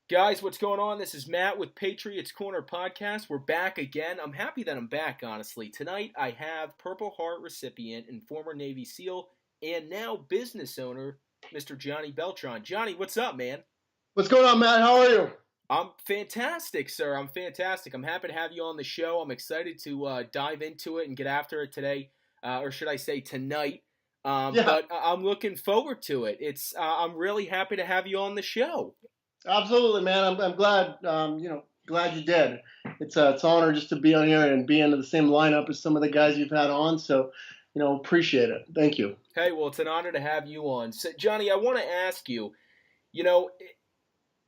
Guys, what's going on? This is Matt with Patriots Corner podcast. We're back again. I'm happy that I'm back, honestly. Tonight I have Purple Heart recipient and former Navy SEAL and now business owner, Mr. Johnny Beltran. Johnny, what's up, man? What's going on, Matt? How are you? I'm fantastic, sir. I'm fantastic. I'm happy to have you on the show. I'm excited to dive into it and get after it today, or should I say tonight. Yeah, But I'm looking forward to it. I'm really happy to have you on the show. absolutely, man. I'm glad. Glad you did. It's an honor just to be on here and be into the same lineup as some of the guys you've had on. So, appreciate it. Thank you. Hey, well, it's an honor to have you on. So, Johnny, I want to ask you, you know,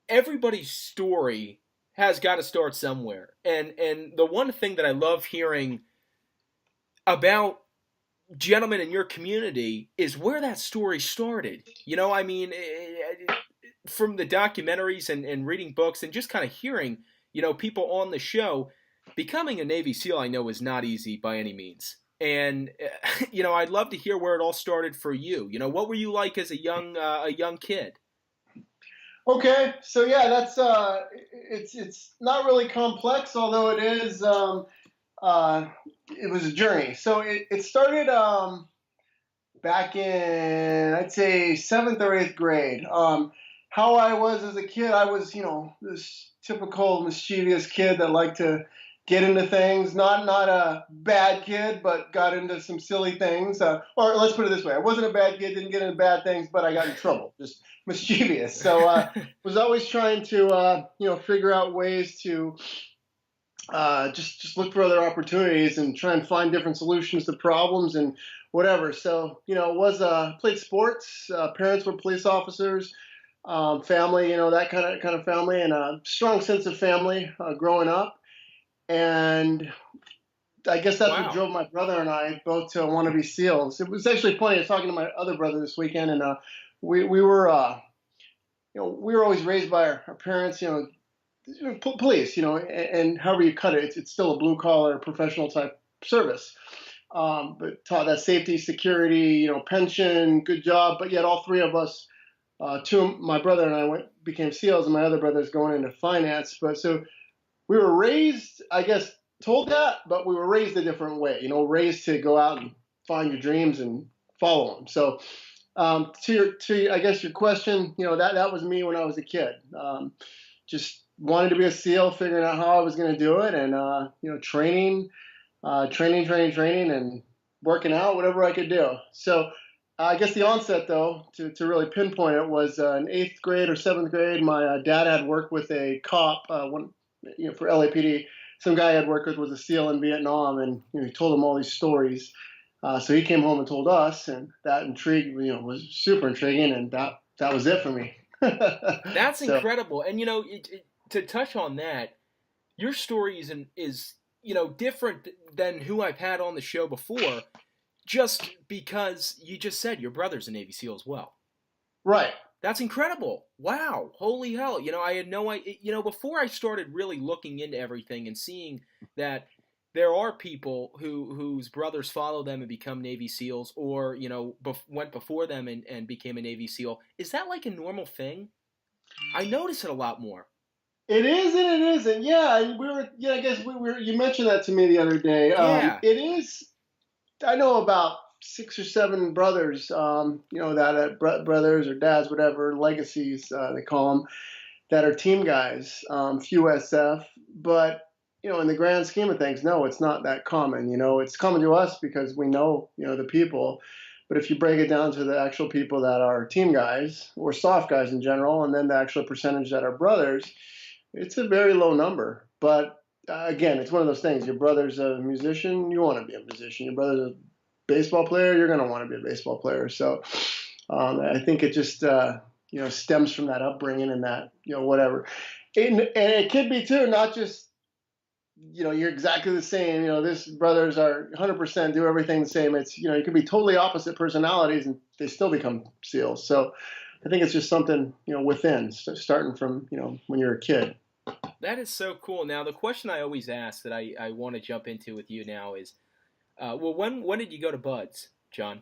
everybody's story has got to start somewhere. And the one thing that I love hearing about gentlemen in your community is where that story started. From the documentaries and reading books and just kind of hearing, people on the show, becoming a Navy SEAL, I know, is not easy by any means. And I'd love to hear where it all started for you. What were you like as a young kid? Okay, so yeah, that's it's not really complex, although it is. It was a journey. So it started back in, I'd say, seventh or eighth grade. How I was as a kid, I was, this typical mischievous kid that liked to get into things. Not a bad kid, but got into some silly things. Or let's put it this way: I wasn't a bad kid, didn't get into bad things, but I got in trouble. Just mischievous. So was always trying to, figure out ways to just look for other opportunities and try and find different solutions to problems and whatever. So, played sports. Parents were police officers. Family, that kind of family, and a strong sense of family growing up. And I guess that's what Wow. drove my brother and I both to want to be SEALs. It was actually funny. I was talking to my other brother this weekend, and we were we were always raised by our parents, police, and however you cut it, it's still a blue collar professional type service. But taught that safety, security, pension, good job. But yet all three of us, my brother and I became SEALs, and my other brother's going into finance. But so we were raised, I guess, told that, but we were raised a different way. Raised to go out and find your dreams and follow them. So I guess your question, that was me when I was a kid. Just wanted to be a SEAL, figuring out how I was going to do it, and training, and working out, whatever I could do. So I guess the onset, though, to really pinpoint it, was in eighth grade or seventh grade. My dad had worked with a cop, for LAPD. Some guy I had worked with was a SEAL in Vietnam, and he told him all these stories. So he came home and told us, and that intrigued, was super intriguing, and that was it for me. That's So, incredible. And to touch on that, your story is different than who I've had on the show before, just because you just said your brother's a Navy SEAL as well. right. That's incredible. Wow. Holy hell. I had no idea. Before I started really looking into everything and seeing that there are people whose brothers follow them and become Navy SEALs, or went before them and became a Navy SEAL. Is that like a normal thing? I notice it a lot more. It is and it isn't. Yeah, and we were. Yeah, I guess we were. You mentioned that to me the other day. Yeah. It is. I know about six or seven brothers. That brothers or dads, whatever legacies they call them, that are team guys. Few SF, but in the grand scheme of things, no, it's not that common. It's common to us because we know the people. But if you break it down to the actual people that are team guys or soft guys in general, and then the actual percentage that are brothers, it's a very low number. But again, it's one of those things. Your brother's a musician, you want to be a musician. Your brother's a baseball player, you're going to want to be a baseball player. So I think it just stems from that upbringing and that whatever. And it could be too, not just you're exactly the same. This brothers are 100% do everything the same. It's you could be totally opposite personalities and they still become SEALs. So I think it's just something within, starting from when you're a kid. That is so cool. Now, the question I always ask that I want to jump into with you now is, when did you go to Buds, John?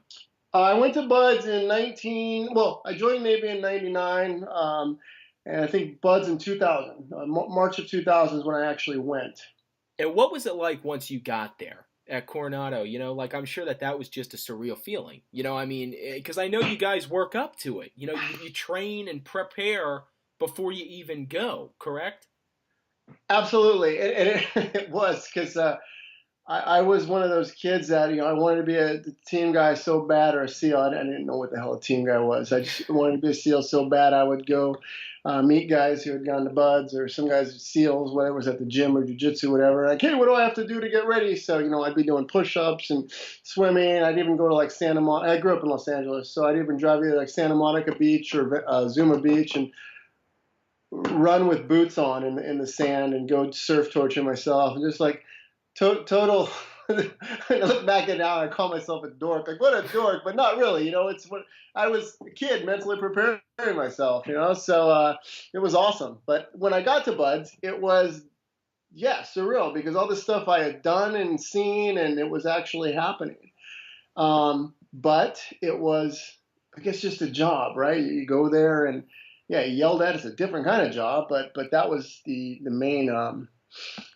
I went to Buds in I joined Navy in '99. and I think Buds in 2000. March of 2000 is when I actually went. And what was it like once you got there at Coronado? Like I'm sure that was just a surreal feeling. I mean, because I know you guys work up to it. You train and prepare before you even go, correct? Absolutely, and it was because I was one of those kids that I wanted to be a team guy so bad, or a SEAL. I didn't know what the hell a team guy was. I just wanted to be a SEAL so bad. I would go meet guys who had gone to Buds, or some guys SEALs, whether it was at the gym or jiu-jitsu, whatever. Like, hey, what do I have to do to get ready? So I'd be doing push-ups and swimming. I'd even go to like Santa Monica. I grew up in Los Angeles, so I'd even drive either like Santa Monica Beach or Zuma Beach and run with boots on in the sand and go surf torture myself, and just like total. I look back at it now, I call myself a dork. Like, what a dork, but not really. It's what I was a kid mentally preparing myself. So it was awesome. But when I got to Buds, it was surreal, because all this stuff I had done and seen, and it was actually happening. But it was, I guess, just a job, right? You go there and yelled at. It's a different kind of job, but that was the main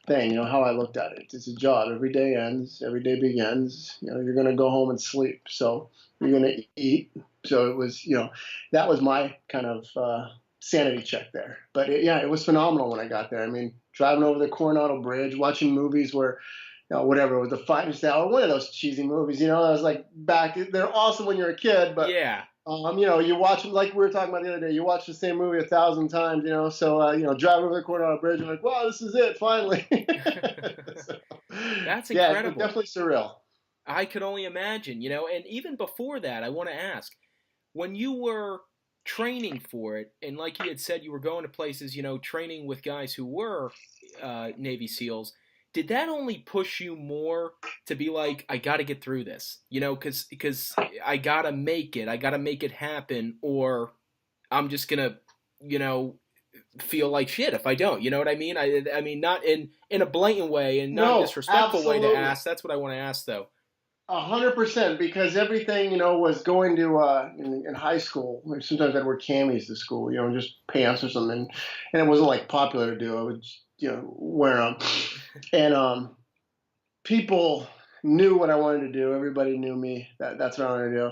thing. How I looked at it. It's a job. Every day ends. Every day begins. You're going to go home and sleep. So you're going to eat. So it was, that was my kind of sanity check there. But it was phenomenal when I got there. I mean, driving over the Coronado Bridge, watching movies where, whatever, with the Fighting Style, or one of those cheesy movies. I was like, they're awesome when you're a kid, but yeah. You watch them, like we were talking about the other day. You watch the same movie 1,000 times, So driving over the Coronado Bridge, you're like, wow, this is it, finally. So, that's incredible. Yeah, definitely surreal. I could only imagine, and even before that, I want to ask, when you were training for it, and like you had said, you were going to places, training with guys who were Navy SEALs. Did that only push you more to be like, I got to get through this, because I got to make it happen, or I'm just going to, feel like shit if I don't, you know what I mean? I mean, not in a blatant way and not a disrespectful way to ask. That's what I want to ask, though. 100%, because everything, was going to, in high school, like sometimes I'd wear camis to school, just pants or something. And it wasn't like popular to do. I would, wear them. And people knew what I wanted to do. Everybody knew me. That's what I wanted to do.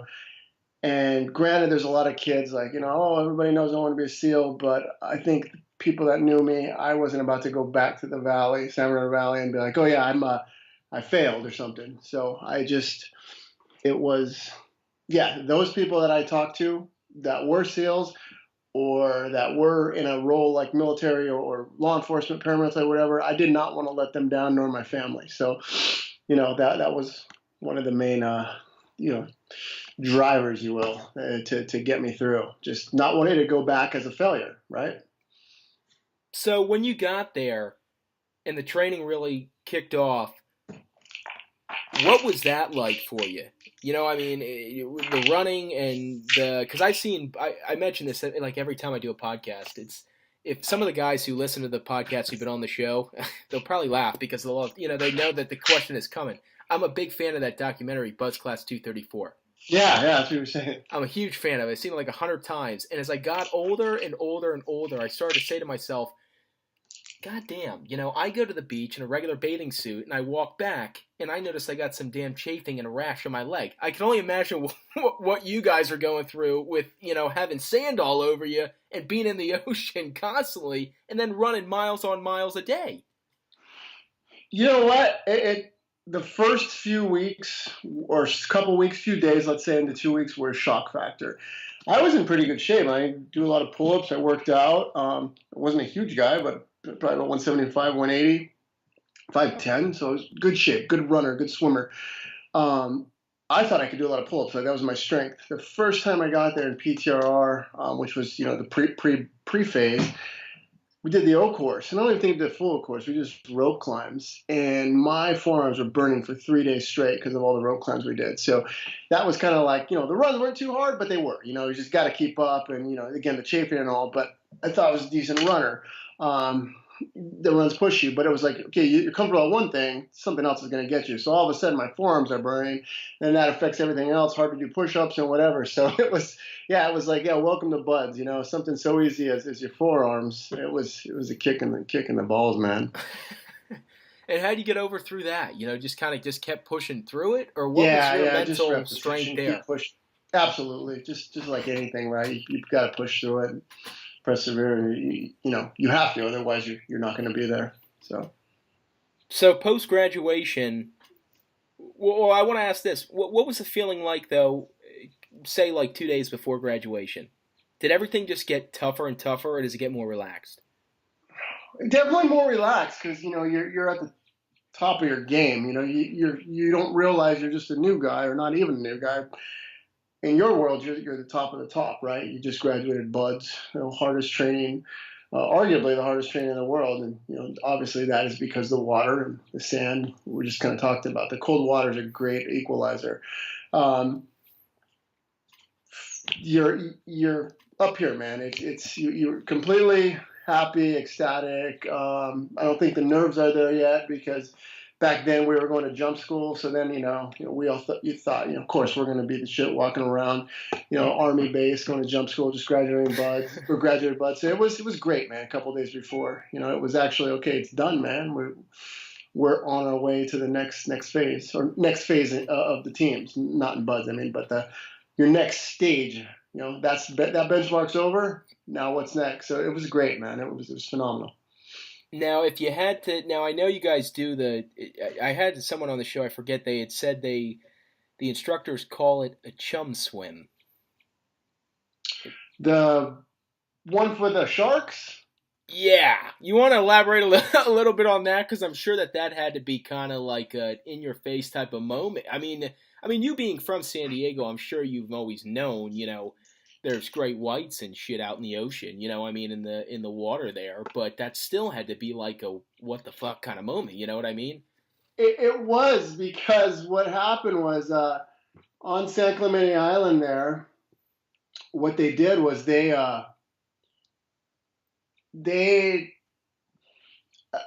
And granted, there's a lot of kids like, everybody knows I want to be a SEAL, but I think people that knew me, I wasn't about to go back to the valley, San Bernardino Valley, and be like, oh yeah, I failed or something. So it was, those people that I talked to that were SEALs, or that were in a role like military or law enforcement, paramilitary, whatever, I did not want to let them down, nor my family. So, that was one of the main, drivers, you will, to get me through. Just not wanting to go back as a failure, right? So when you got there and the training really kicked off, what was that like for you? I mean, the running and because I mention this like every time I do a podcast. If some of the guys who listen to the podcast who've been on the show, they'll probably laugh because they know that the question is coming. I'm a big fan of that documentary, Buzz Class 234. Yeah, that's what you're saying. I'm a huge fan of it. I've seen it like 100 times. And as I got older and older and older, I started to say to myself, God damn, I go to the beach in a regular bathing suit and I walk back and I notice I got some damn chafing and a rash on my leg. I can only imagine what you guys are going through with, having sand all over you and being in the ocean constantly and then running miles on miles a day. You know what? The first few weeks or couple weeks, few days, let's say into 2 weeks, were a shock factor. I was in pretty good shape. I do a lot of pull-ups. I worked out. I wasn't a huge guy, but probably about 175, 180, 5'10". So I was good shape, good runner, good swimmer. I thought I could do a lot of pull-ups. That was my strength. The first time I got there in PTRR, which was, the pre-phase, we did the O course. And I don't even think we did the full O course. We just rope climbs. And my forearms were burning for 3 days straight because of all the rope climbs we did. So that was kind of like, the runs weren't too hard, but they were. You just got to keep up. And, again, the chafing and all. But I thought I was a decent runner. the runs push you, but it was like, okay, you're comfortable at one thing, something else is going to get you. So all of a sudden, my forearms are burning, and that affects everything else. Hard to do push-ups and whatever. So it was like, yeah, welcome to buds. Something so easy as your forearms. It was a kick in the balls, man. And how would you get over through that? Just kind of just kept pushing through it, or what was Yeah, your yeah, just mental strength repetition, keep there? pushing. Absolutely, just like anything, right? You've got to push through it, persevere, and you have to, otherwise you're not going to be there. So. So post graduation, well, I want to ask this: what was the feeling like though? Say like 2 days before graduation, did everything just get tougher and tougher, or does it get more relaxed? Definitely more relaxed because you're at the top of your game. You don't realize you're just a new guy or not even a new guy. In your world, you're the top of the top, right? You just graduated buds, hardest training, arguably the hardest training in the world, and obviously that is because the water and the sand. We just kind of talked about the cold water is a great equalizer. Um, you're up here, man. You're completely happy, ecstatic. I don't think the nerves are there yet because back then we were going to jump school. So then we all thought of course we're going to be the shit walking around, army base, going to jump school, just graduating buds or graduated buds. So it was great, man. A couple of days before, it was actually okay. It's done, man. We're on our way to the next phase or next phase of the teams, not in buds. I mean, but your next stage. That benchmark's over. Now what's next? So it was great, man. It was phenomenal. Now, if you had to, now I know you guys do the. I had someone on the show. I forget they had said the instructors call it a chum swim. The one for the sharks. Yeah, you want to elaborate a little bit on that because I'm sure that had to be kind of like a in your face type of moment. I mean, you being from San Diego, I'm sure you've always known, there's great whites and shit out in the ocean. I mean, in the water there, but that still had to be like a what the fuck kind of moment. You know what I mean? It was because what happened was on San Clemente Island there. What they did was they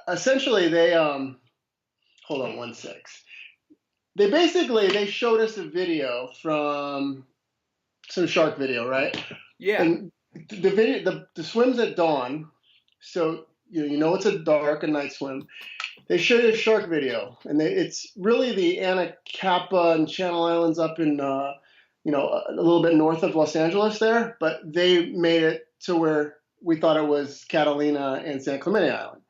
essentially they hold on 1 sec. They showed us a video from some shark video, right? Yeah. And the video the swims at dawn, so it's a dark and night swim. They showed you a shark video, and it's really the Anacapa and Channel Islands up in a little bit north of Los Angeles there, but they made it to where we thought it was Catalina and San Clemente Island.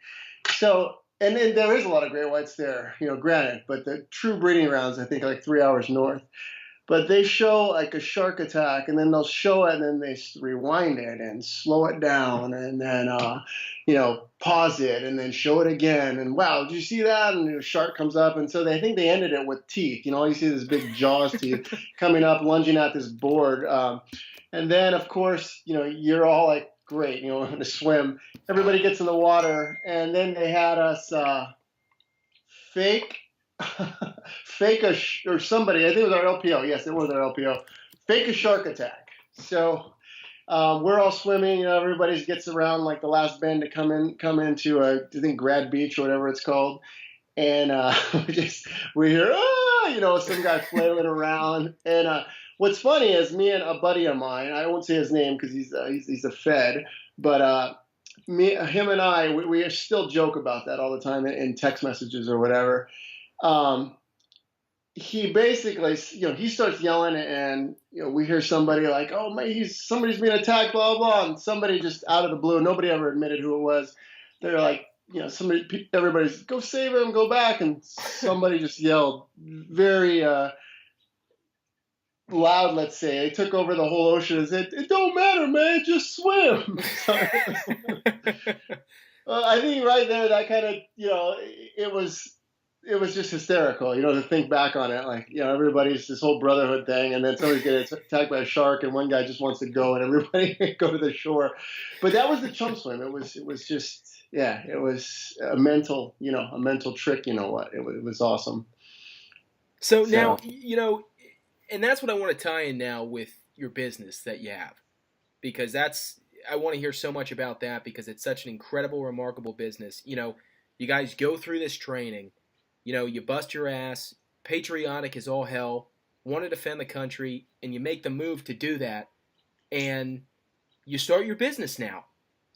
So, and then there is a lot of great whites there, granted, but the true breeding grounds, I think, are like 3 hours north. But they show like a shark attack, and then they'll show it, and then they rewind it and slow it down, and then pause it, and then show it again. And wow, did you see that? And the shark comes up, and so I think they ended it with teeth. You see this big jaws teeth coming up, lunging at this board. And then of course, you're all like, great, to swim. Everybody gets in the water, and then they had us fake fake or somebody, I think it was our LPO. Yes, it was our LPO. Fake a shark attack. So we're all swimming. Everybody gets around like the last bend to come into I think Grad Beach or whatever it's called, and we hear some guy flailing around. And what's funny is me and a buddy of mine. I won't say his name because he's a Fed, but him and I, we still joke about that all the time in text messages or whatever. He basically, he starts yelling, and we hear somebody like, "Oh man, somebody's being attacked," blah blah, and somebody just out of the blue, nobody ever admitted who it was. They're like, everybody's go save him, go back, and somebody just yelled very loud. Let's say they took over the whole ocean and said, "It don't matter, man, just swim." So I think right there, that kind of, it was just hysterical, to think back on it. Like, everybody's this whole brotherhood thing, and then somebody's getting attacked by a shark, and one guy just wants to go, and everybody go to the shore. But that was the chum swim. It was just, yeah, it was a mental trick. It was awesome. So now, So and that's what I want to tie in now with your business that you have, because that's I want to hear so much about that because it's such an incredible, remarkable business. You guys go through this training. You bust your ass, patriotic as all hell, want to defend the country, and you make the move to do that, and you start your business now.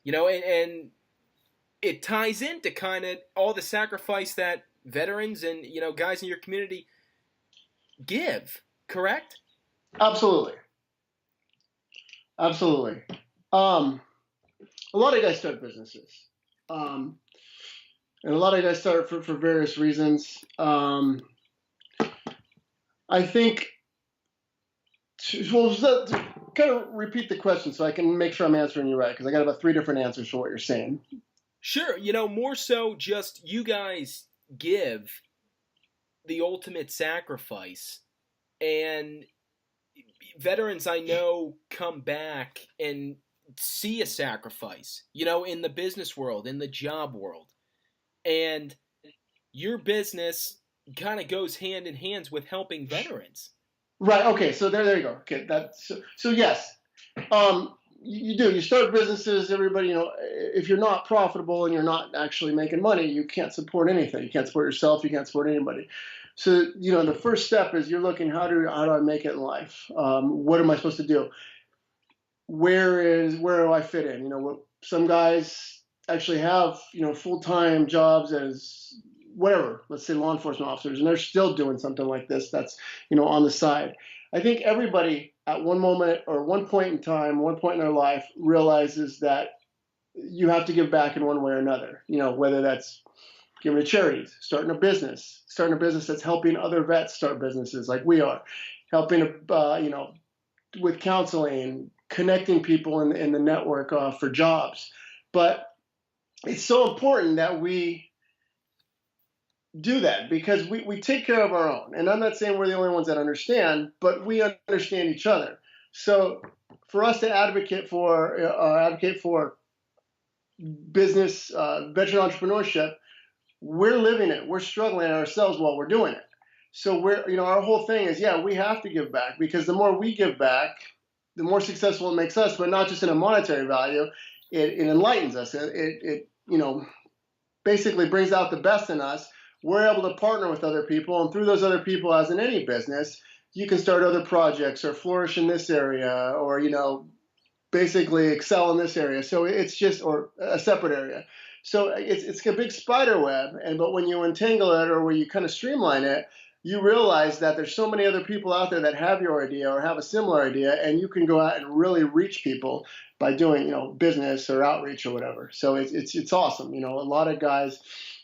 And it ties into kind of all the sacrifice that veterans and guys in your community give. Correct? Absolutely. Absolutely. A lot of guys start businesses. And a lot of guys start for various reasons. I think, well, to kind of repeat the question so I can make sure I'm answering you right, because I got about 3 different answers for what you're saying. Sure. More so just you guys give the ultimate sacrifice, and veterans I know come back and see a sacrifice, in the business world, in the job world. And your business kind of goes hand in hand with helping veterans. Right. Okay. So there you go. Okay. So yes. You do. You start businesses. Everybody, if you're not profitable and you're not actually making money, you can't support anything. You can't support yourself. You can't support anybody. So, the first step is you're looking, how do I make it in life? What am I supposed to do? Where do I fit in? Some guys actually have, full-time jobs as whatever, let's say law enforcement officers, and they're still doing something like this that's, on the side. I think everybody at one moment or one point in time, one point in their life realizes that you have to give back in one way or another, whether that's giving to charities, starting a business that's helping other vets start businesses like we are, helping, with counseling, connecting people in the network for jobs. But it's so important that we do that because we take care of our own. And I'm not saying we're the only ones that understand, but we understand each other. So for us to advocate for business, veteran entrepreneurship, we're living it. We're struggling ourselves while we're doing it. So our whole thing is, we have to give back, because the more we give back, the more successful it makes us, but not just in a monetary value. It enlightens us. It basically brings out the best in us. We're able to partner with other people, and through those other people, as in any business, you can start other projects or flourish in this area, or basically excel in this area. So it's just, or a separate area. So it's a big spider web, but when you untangle it or when you kind of streamline it, you realize that there's so many other people out there that have your idea or have a similar idea, and you can go out and really reach people by doing, business or outreach or whatever. So it's awesome. A lot of guys,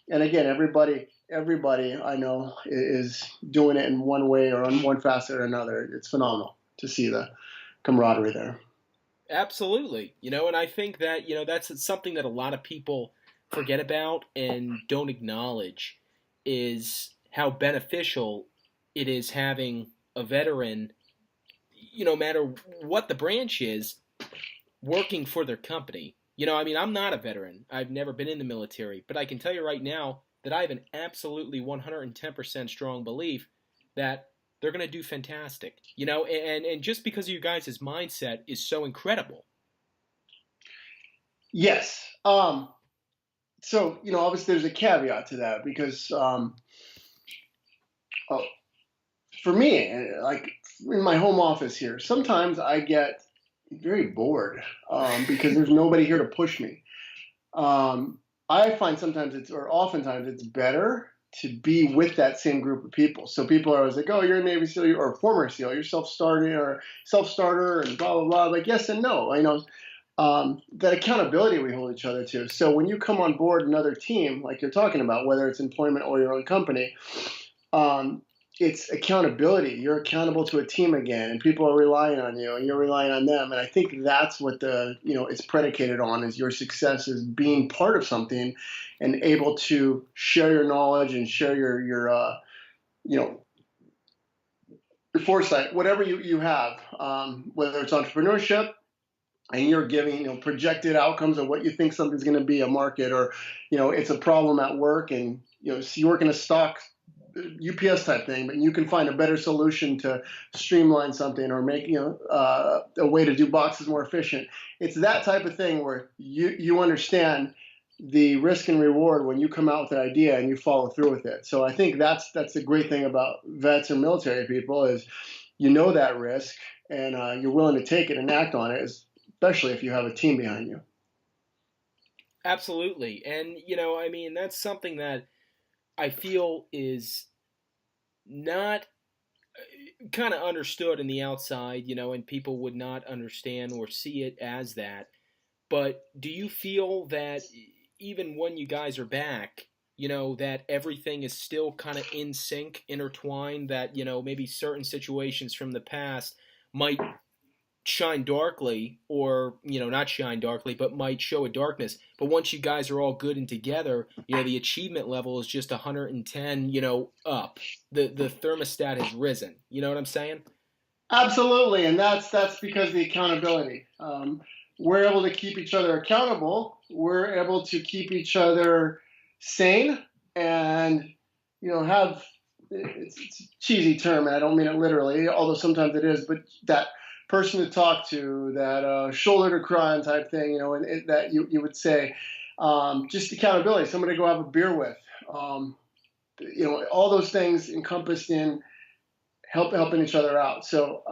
and again, everybody I know is doing it in one way or on one facet or another. It's phenomenal to see the camaraderie there. Absolutely. And I think that, that's something that a lot of people forget about and don't acknowledge, is how beneficial it is having a veteran, no matter what the branch is, working for their company. I'm not a veteran. I've never been in the military, but I can tell you right now that I have an absolutely 110% strong belief that they're going to do fantastic. And just because of you guys' mindset is so incredible. Yes. So, obviously there's a caveat to that, because for me, like in my home office here, sometimes I get very bored because there's nobody here to push me. I find oftentimes it's better to be with that same group of people. So people are always like, oh, you're a Navy SEAL or a former SEAL, you're self-starter and blah, blah, blah. Like, yes and no. That accountability we hold each other to. So when you come on board another team, like you're talking about, whether it's employment or your own company, it's accountability. You're accountable to a team again, and people are relying on you, and you're relying on them. And I think that's what it's predicated on, is your success is being part of something and able to share your knowledge and share your foresight, whatever you have, whether it's entrepreneurship, and you're giving projected outcomes of what you think something's going to be, a market, or it's a problem at work, and so you work in a stock UPS type thing, but you can find a better solution to streamline something or make a way to do boxes more efficient. It's that type of thing where you understand the risk and reward when you come out with an idea and you follow through with it. So I think that's the great thing about vets or military people is you know that risk and you're willing to take it and act on it, especially if you have a team behind you. Absolutely. And, you know, I mean, that's something that I feel is not kind of understood in the outside, you know, and people would not understand or see it as that. But do you feel that even when you guys are back, you know, that everything is still kind of in sync, intertwined, that, you know, maybe certain situations from the past might shine darkly or, you know, not shine darkly, but might show a darkness. But once you guys are all good and together, you know, the achievement level is just 110, you know, up. The thermostat has risen. You know what I'm saying? Absolutely, and that's because of the accountability. We're able to keep each other accountable. We're able to keep each other sane, and have it's a cheesy term, and I don't mean it literally, although sometimes it is. But that person to talk to, that shoulder to cry on type thing, and that you would say, just accountability, somebody to go have a beer with. All those things encompassed in helping each other out. So,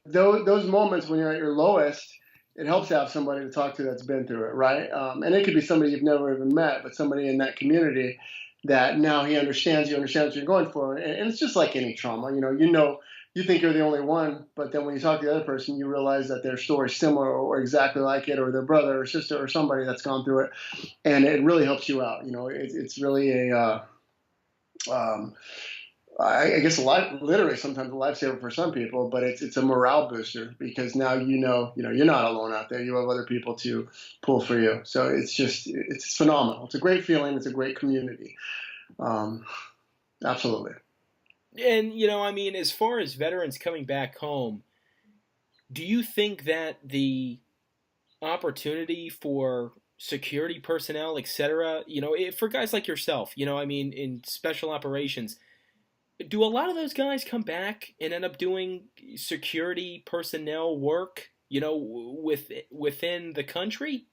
those moments when you're at your lowest, it helps to have somebody to talk to that's been through it, right? And it could be somebody you've never even met, but somebody in that community that now he understands you, understands what you're going for. And it's just like any trauma, you think you're the only one, but then when you talk to the other person, you realize that their story's similar or exactly like it, or their brother or sister or somebody that's gone through it. And it really helps you out. It's really I guess literally sometimes a lifesaver for some people, but it's a morale booster because now you're not alone out there. You have other people to pull for you. So it's phenomenal. It's a great feeling. It's a great community. Um, Absolutely. And, you know, I mean, as far as veterans coming back home, do you think that the opportunity for security personnel, etc., you know, for guys like yourself, you know, I mean, in special operations, do a lot of those guys come back and end up doing security personnel work, you know, within the country?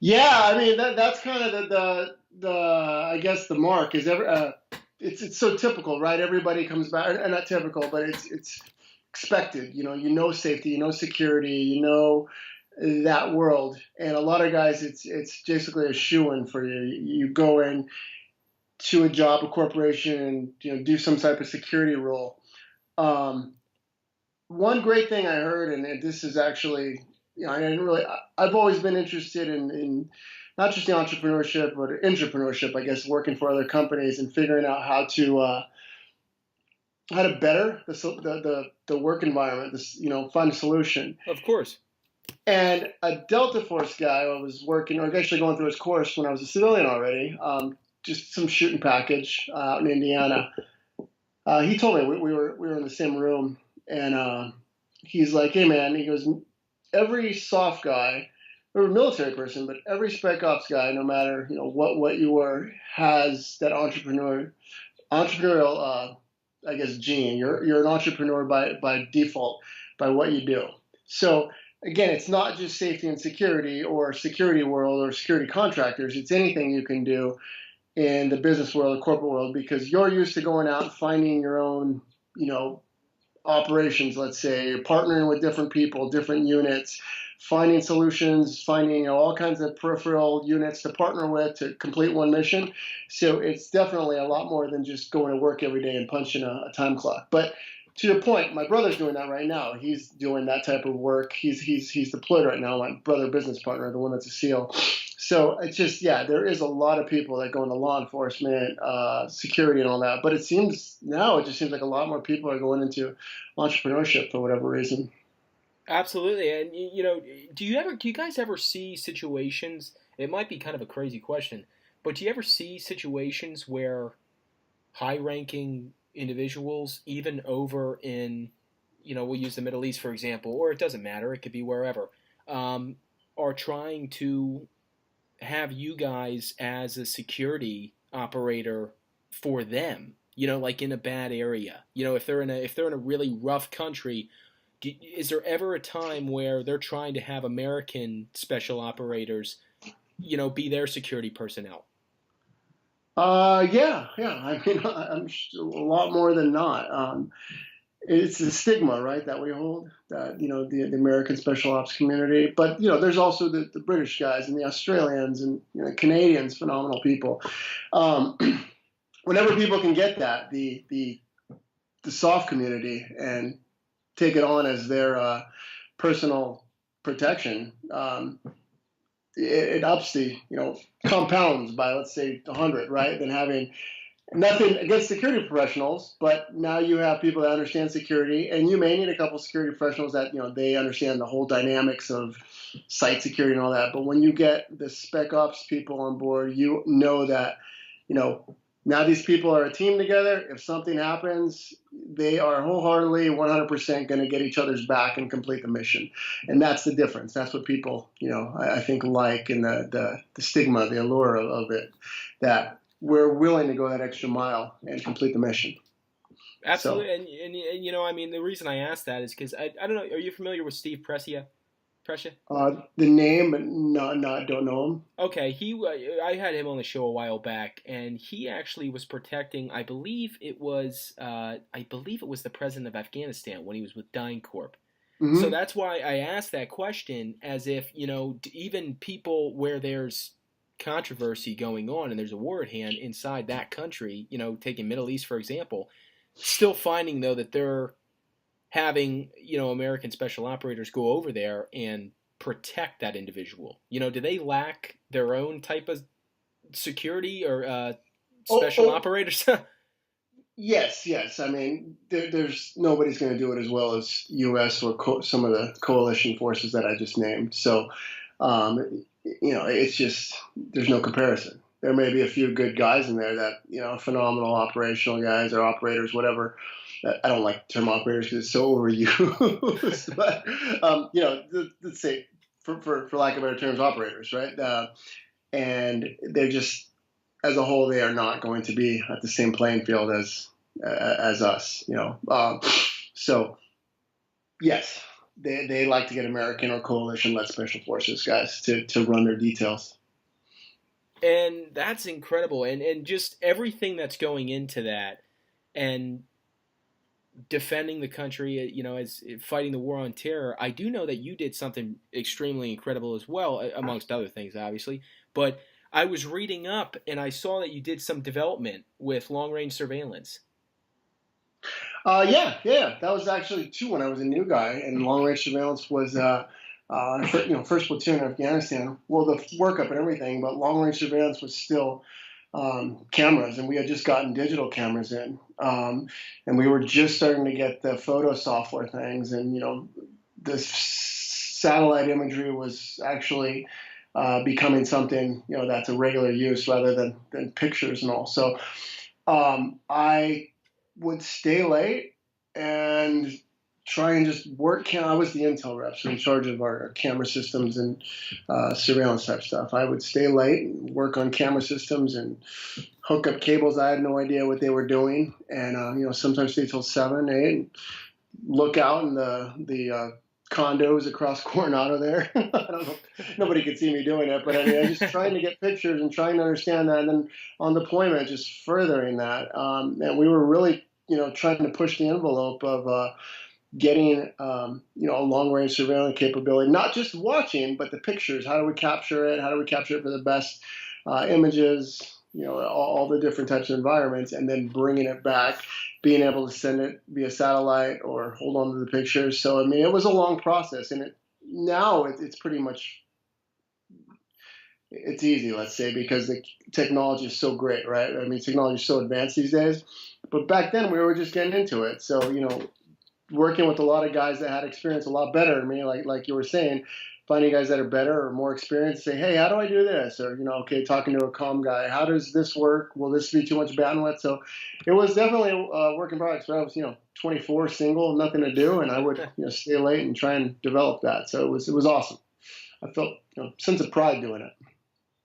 Yeah, I mean that's kind of the I guess the mark is it's so typical, right? Everybody comes back, and not typical, but it's expected. Safety, security, that world, and a lot of guys, it's basically a shoe-in for you. You go in to a job, a corporation, and do some type of security role. Um, One great thing I heard, and this is actually, I didn't really, I've always been interested in not just the entrepreneurship, but entrepreneurship, I guess, working for other companies and figuring out how to better the work environment, find a solution. Of course. And a Delta Force guy I was working, or actually going through his course when I was a civilian already, just some shooting package out in Indiana. He told me we were in the same room, and he's like, "Hey man," he goes, "every soft guy, or a military person, but every spec ops guy, no matter what you were, has that entrepreneurial, I guess, gene. You're an entrepreneur by default, by what you do. So." Again, it's not just safety and security or security world or security contractors. It's anything you can do in the business world, the corporate world, because you're used to going out and finding your own, operations, let's say, partnering with different people, different units, finding solutions, finding all kinds of peripheral units to partner with to complete one mission. So it's definitely a lot more than just going to work every day and punching a time clock. But to your point, my brother's doing that right now. He's doing that type of work. He's deployed right now. My brother, business partner, the one that's a SEAL. So it's just, yeah, there is a lot of people that go into law enforcement, security, and all that. But it just seems like a lot more people are going into entrepreneurship for whatever reason. Absolutely. And you know, do you guys ever see situations? It might be kind of a crazy question, but do you ever see situations where high-ranking individuals, even over in, you know, we'll use the Middle East for example, or it doesn't matter, it could be wherever, um, are trying to have you guys as a security operator for them? You know, like in a bad area. You know, if they're in a really rough country, is there ever a time where they're trying to have American special operators, you know, be their security personnel? Yeah, yeah. I mean, a lot more than not. It's the stigma, right, that we hold, that, the American special ops community. But, there's also the British guys and the Australians and, Canadians, phenomenal people. Um, Whenever people can get that, the soft community, and take it on as their personal protection, it ups compounds by, let's say, 100, right? Than having nothing against security professionals, but now you have people that understand security, and you may need a couple security professionals that, they understand the whole dynamics of site security and all that. But when you get the spec ops people on board, you know that, now these people are a team together. If something happens, they are wholeheartedly 100% going to get each other's back and complete the mission. And that's the difference. That's what people, I think like, in the stigma, the allure of it, that we're willing to go that extra mile and complete the mission. So, Absolutely, and you know, I mean, the reason I asked that is because I don't know. Are you familiar with Steve Precia? Precia? the name, but not don't know him. Okay, I had him on the show a while back, and he actually was protecting. I believe it was the president of Afghanistan when he was with DynCorp. So Hmm. that's why I asked that question, as if, even people where there's controversy going on and there's a war at hand inside that country, taking Middle East for example, still finding though that they're having, American special operators go over there and protect that individual. Do they lack their own type of security or Oh, special oh, operators? yes, yes. I mean, there's nobody's going to do it as well as U.S. or some of the coalition forces that I just named. So, it's just there's no comparison. There may be a few good guys in there that, phenomenal operational guys or operators, whatever. I don't like the term operators because it's so overused. But, let's say, for lack of better terms, operators, right? And they're just, as a whole, they are not going to be at the same playing field as us. So yes, they like to get American or coalition-led special forces guys to run their details. And that's incredible. And just everything that's going into that, and defending the country, as fighting the war on terror. I do know that you did something extremely incredible as well, amongst other things, obviously. But I was reading up and I saw that you did some development with long range surveillance. Yeah, yeah, that was actually too when I was a new guy, and long range surveillance was first platoon in Afghanistan. Well, the workup and everything, but long range surveillance was still cameras, and we had just gotten digital cameras in, and we were just starting to get the photo software things, and the satellite imagery was actually becoming something that's a regular use rather than pictures and all. So I would stay late and try and just work. I was the intel rep, so in charge of our camera systems and surveillance type stuff. I would stay late and work on camera systems and hook up cables. I had no idea what they were doing, and sometimes stay till 7, 8, and look out in the condos across Coronado there. I don't know. Nobody could see me doing it, but I mean, I just trying to get pictures and trying to understand that. And then on deployment, just furthering that. And we were really, trying to push the envelope of getting, a long range surveillance capability, not just watching, but the pictures. How do we capture it? How do we capture it for the best images? All the different types of environments, and then bringing it back, being able to send it via satellite or hold on to the pictures. So, I mean, it was a long process, and it's pretty much, it's easy, let's say, because the technology is so great, right? I mean, technology is so advanced these days, but back then we were just getting into it. So, working with a lot of guys that had experience a lot better than me, like you were saying, finding guys that are better or more experienced, say, hey, how do I do this? Or, okay, talking to a comm guy, how does this work? Will this be too much bandwidth? So it was definitely a work in progress. But I was, 24, single, nothing to do, and I would, stay late and try and develop that. So it was awesome. I felt, sense of pride doing it.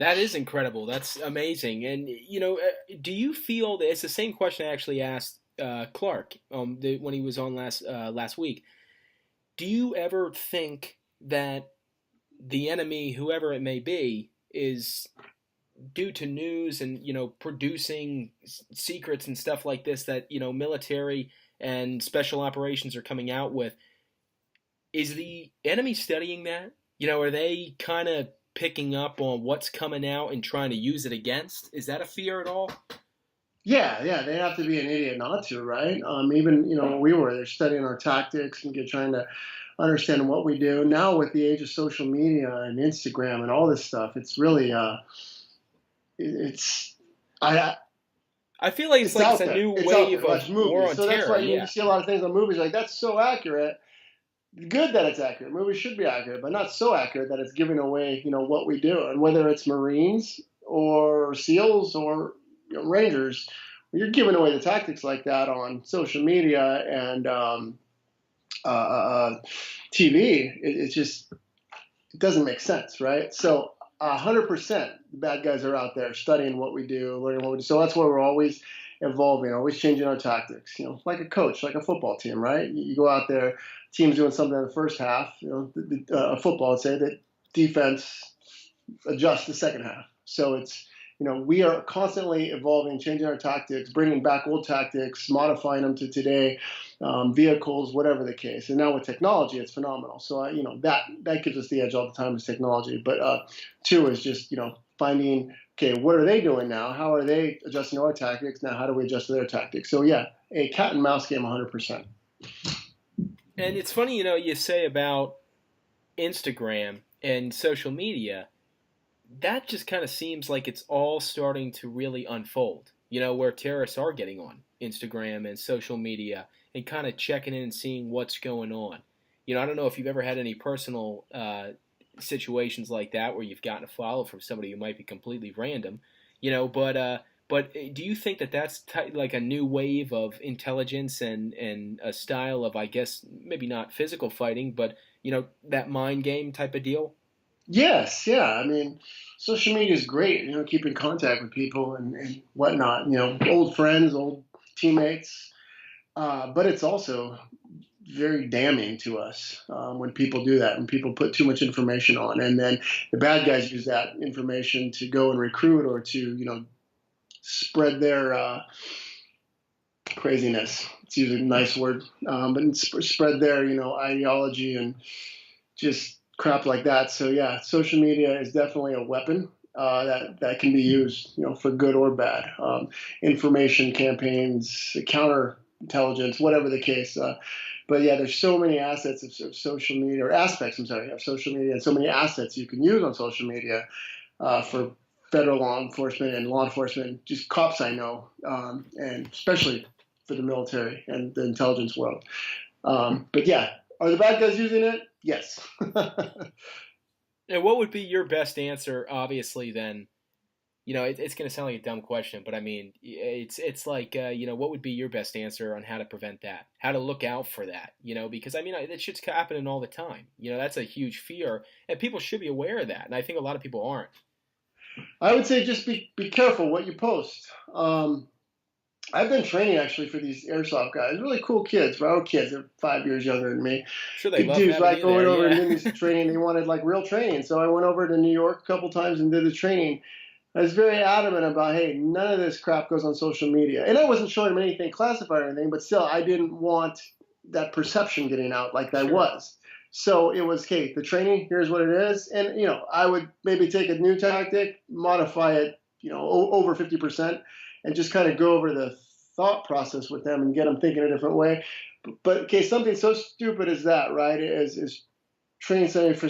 That is incredible. That's amazing. And do you feel that it's the same question I actually asked Clark when he was on last week? Do you ever think that the enemy, whoever it may be, is due to news and producing secrets and stuff like this that military and special operations are coming out with? Is the enemy studying that? Are they kind of picking up on what's coming out and trying to use it against? Is that a fear at all? Yeah, yeah, they have to be an idiot not to, right? Even when we were there studying our tactics and trying to understand what we do. Now with the age of social media and Instagram and all this stuff, it's really it's I I feel like it's it's like it's out a there. new It's out wave there. Watch of war movies, on so that's why terror. you Yeah. see a lot of things on movies like that's so accurate. Good that it's accurate. Movies should be accurate, but not so accurate that it's giving away, what we do. And whether it's Marines or SEALs or Rangers, you're giving away the tactics like that on social media and uh, uh, TV. It's just it doesn't make sense, right? So 100%, the bad guys are out there studying what we do, learning what we do. So that's why we're always evolving, always changing our tactics. Like a coach, like a football team, right? You go out there, team's doing something in the first half. Football, let's say that defense adjusts the second half. So it's we are constantly evolving, changing our tactics, bringing back old tactics, modifying them to today, vehicles, whatever the case. And now with technology, it's phenomenal. So that gives us the edge all the time is technology. But two is just finding okay, what are they doing now? How are they adjusting our tactics now? How do we adjust to their tactics? So yeah, a cat and mouse game, 100%. And it's funny, you say about Instagram and social media. That just kind of seems like it's all starting to really unfold. Where terrorists are getting on Instagram and social media and kind of checking in and seeing what's going on. I don't know if you've ever had any personal situations like that where you've gotten a follow from somebody who might be completely random. But do you think that that's like a new wave of intelligence and a style of, I guess, maybe not physical fighting, but that mind game type of deal? Yes, yeah. I mean, social media is great, keep in contact with people and whatnot, old friends, old teammates. But it's also very damning to us when people do that, when people put too much information on. And then the bad guys use that information to go and recruit or to, spread their craziness. It's usually a nice word, but spread their, ideology and just crap like that. So yeah, social media is definitely a weapon that can be used, for good or bad. Information campaigns, counter intelligence, whatever the case. But yeah, there's so many assets of social media, or aspects, I'm sorry, of social media, and so many assets you can use on social media for federal law enforcement and law enforcement, just cops I know, and especially for the military and the intelligence world. But yeah, are the bad guys using it? Yes. And what would be your best answer? Obviously, then it's going to sound like a dumb question, but I mean, it's like what would be your best answer on how to prevent that, how to look out for that? Because I mean, that shit's happening all the time. That's a huge fear, and people should be aware of that. And I think a lot of people aren't. I would say just be careful what you post. I've been training actually for these airsoft guys, really cool kids, bro. Kids, they're 5 years younger than me. Sure, they Good love dudes, having right? you Going there. over and Yeah. doing this training. They wanted like real training. So I went over to New York a couple times and did the training. I was very adamant about, hey, none of this crap goes on social media. And I wasn't showing them anything classified or anything, but still, I didn't want that perception getting out like that Sure. was. So it was, okay, the training, here's what it is. And, I would maybe take a new tactic, modify it, over 50%, and just kind of go over the thought process with them and get them thinking a different way. But okay, something so stupid as that, right, is training somebody for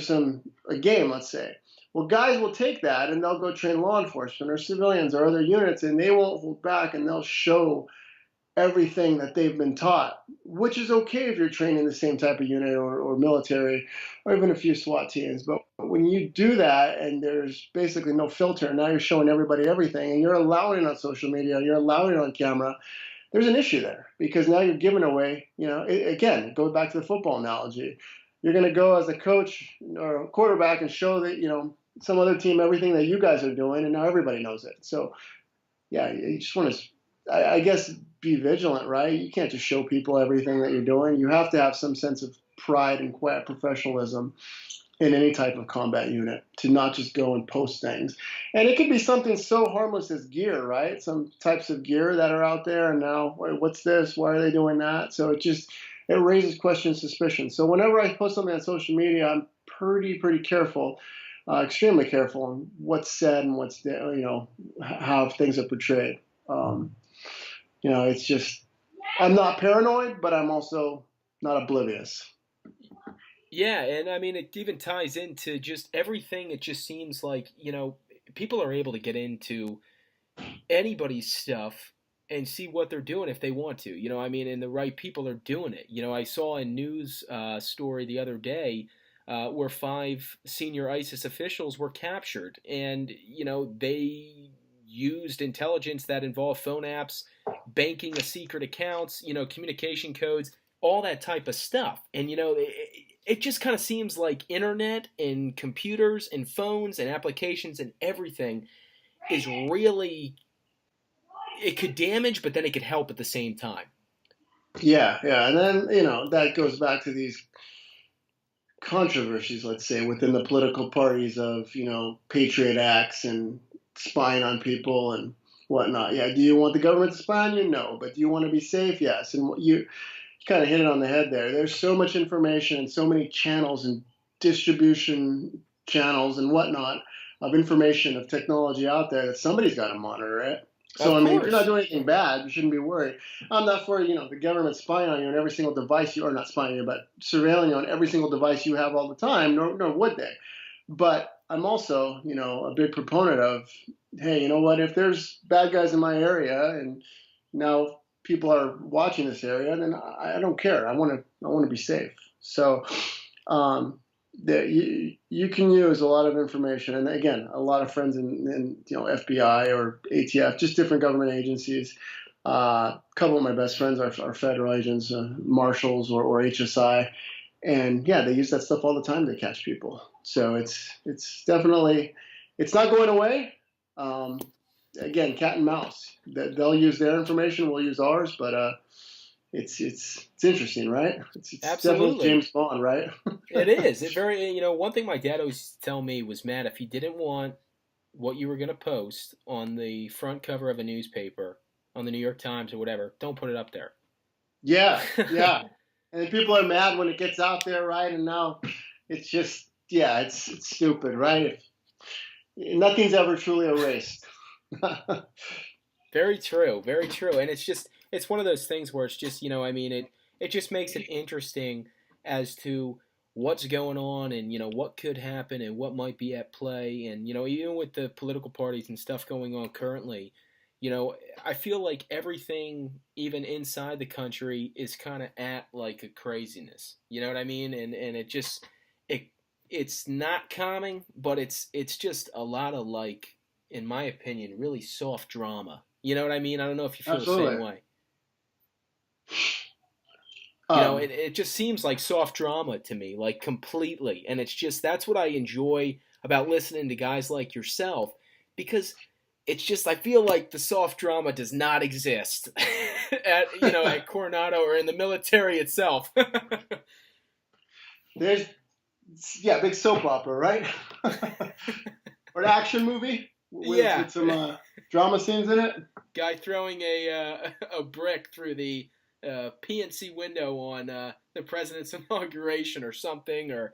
a game, let's say. Well, guys will take that and they'll go train law enforcement or civilians or other units, and they won't hold back and they'll show everything that they've been taught, which is okay if you're training the same type of unit or military or even a few SWAT teams. But when you do that and there's basically no filter, and now you're showing everybody everything and you're allowing it on social media, you're allowing it on camera, there's an issue there because now you're giving away, again, go back to the football analogy. You're going to go as a coach or a quarterback and show that, some other team everything that you guys are doing, and now everybody knows it. So yeah, you just want to, I guess, be vigilant, right? You can't just show people everything that you're doing. You have to have some sense of pride and quiet professionalism in any type of combat unit to not just go and post things. And it could be something so harmless as gear, right? Some types of gear that are out there, and now, what's this? Why are they doing that? So it raises questions, suspicion. So whenever I post something on social media, I'm pretty careful, extremely careful on what's said and how things are portrayed. It's just, I'm not paranoid, but I'm also not oblivious. Yeah, and I mean, it even ties into just everything. It just seems like, people are able to get into anybody's stuff and see what they're doing if they want to. I mean, and the right people are doing it. I saw a news story the other day where 5 senior ISIS officials were captured, and they used intelligence that involved phone apps, banking of secret accounts, communication codes, all that type of stuff. And it just kind of seems like internet and computers and phones and applications and everything is really, it could damage, but then it could help at the same time. Yeah, yeah. And then, that goes back to these controversies, let's say, within the political parties of, Patriot Acts and spying on people and whatnot. Yeah, do you want the government to spy on you? No. But do you want to be safe? Yes. And you kind of hit it on the head there. There's so much information and so many channels and distribution channels and whatnot of information, of technology out there that somebody's got to monitor it. So, Of I mean, if you're not course. doing anything bad, you shouldn't be worried. I'm not for, the government spying on you on every single device you, or not spying on you, but surveilling you on every single device you have all the time, nor would they. But I'm also, a big proponent of, hey, you know what, if there's bad guys in my area and now people are watching this area, then I don't care. I want to be safe. So, um, that you can use a lot of information, and again, a lot of friends in FBI or ATF, just different government agencies. A couple of my best friends are federal agents, marshals or HSI, and yeah, they use that stuff all the time to catch people. So it's definitely, it's not going away. Um, Again, cat and mouse. They'll use their information, we'll use ours, but it's interesting, right? It's definitely Absolutely. James Bond, right? It is. It very, one thing my dad always used to tell me was, Matt, if you didn't want what you were going to post on the front cover of a newspaper, on the New York Times or whatever, don't put it up there. Yeah, yeah. And people are mad when it gets out there, right? And now it's just, yeah, it's stupid, right? Nothing's ever truly erased. Very true, very true. And it's one of those things where it's just, I mean, it just makes it interesting as to what's going on and, what could happen and what might be at play. And, even with the political parties and stuff going on currently, I feel like everything, even inside the country, is kind of at like a craziness. You know what I mean? And it it's not calming, but it's just a lot of, like, in my opinion, really soft drama. You know what I mean? I don't know if you feel the same Absolutely. way. Um, It just seems like soft drama to me, like completely. And it's just, that's what I enjoy about listening to guys like yourself, because it's just, I feel like the soft drama does not exist at Coronado or in the military itself. there's, yeah, big soap opera, right? Or an action movie with Yeah. with some drama scenes in it. Guy throwing a brick through the PNC window on the president's inauguration or something, or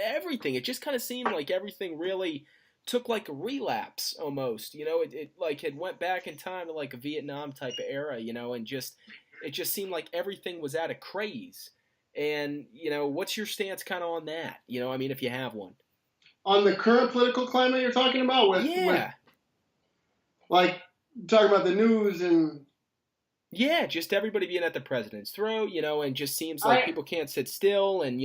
everything. It just kind of seemed like everything really took like a relapse almost. It like had went back in time to like a Vietnam type of era. And just it just seemed like everything was at a craze. And what's your stance kind of on that? I mean, if you have one. On the current political climate you're talking about, with Yeah. like talking about the news, and Yeah, just everybody being at the president's throat, and just seems like I people can't sit still, and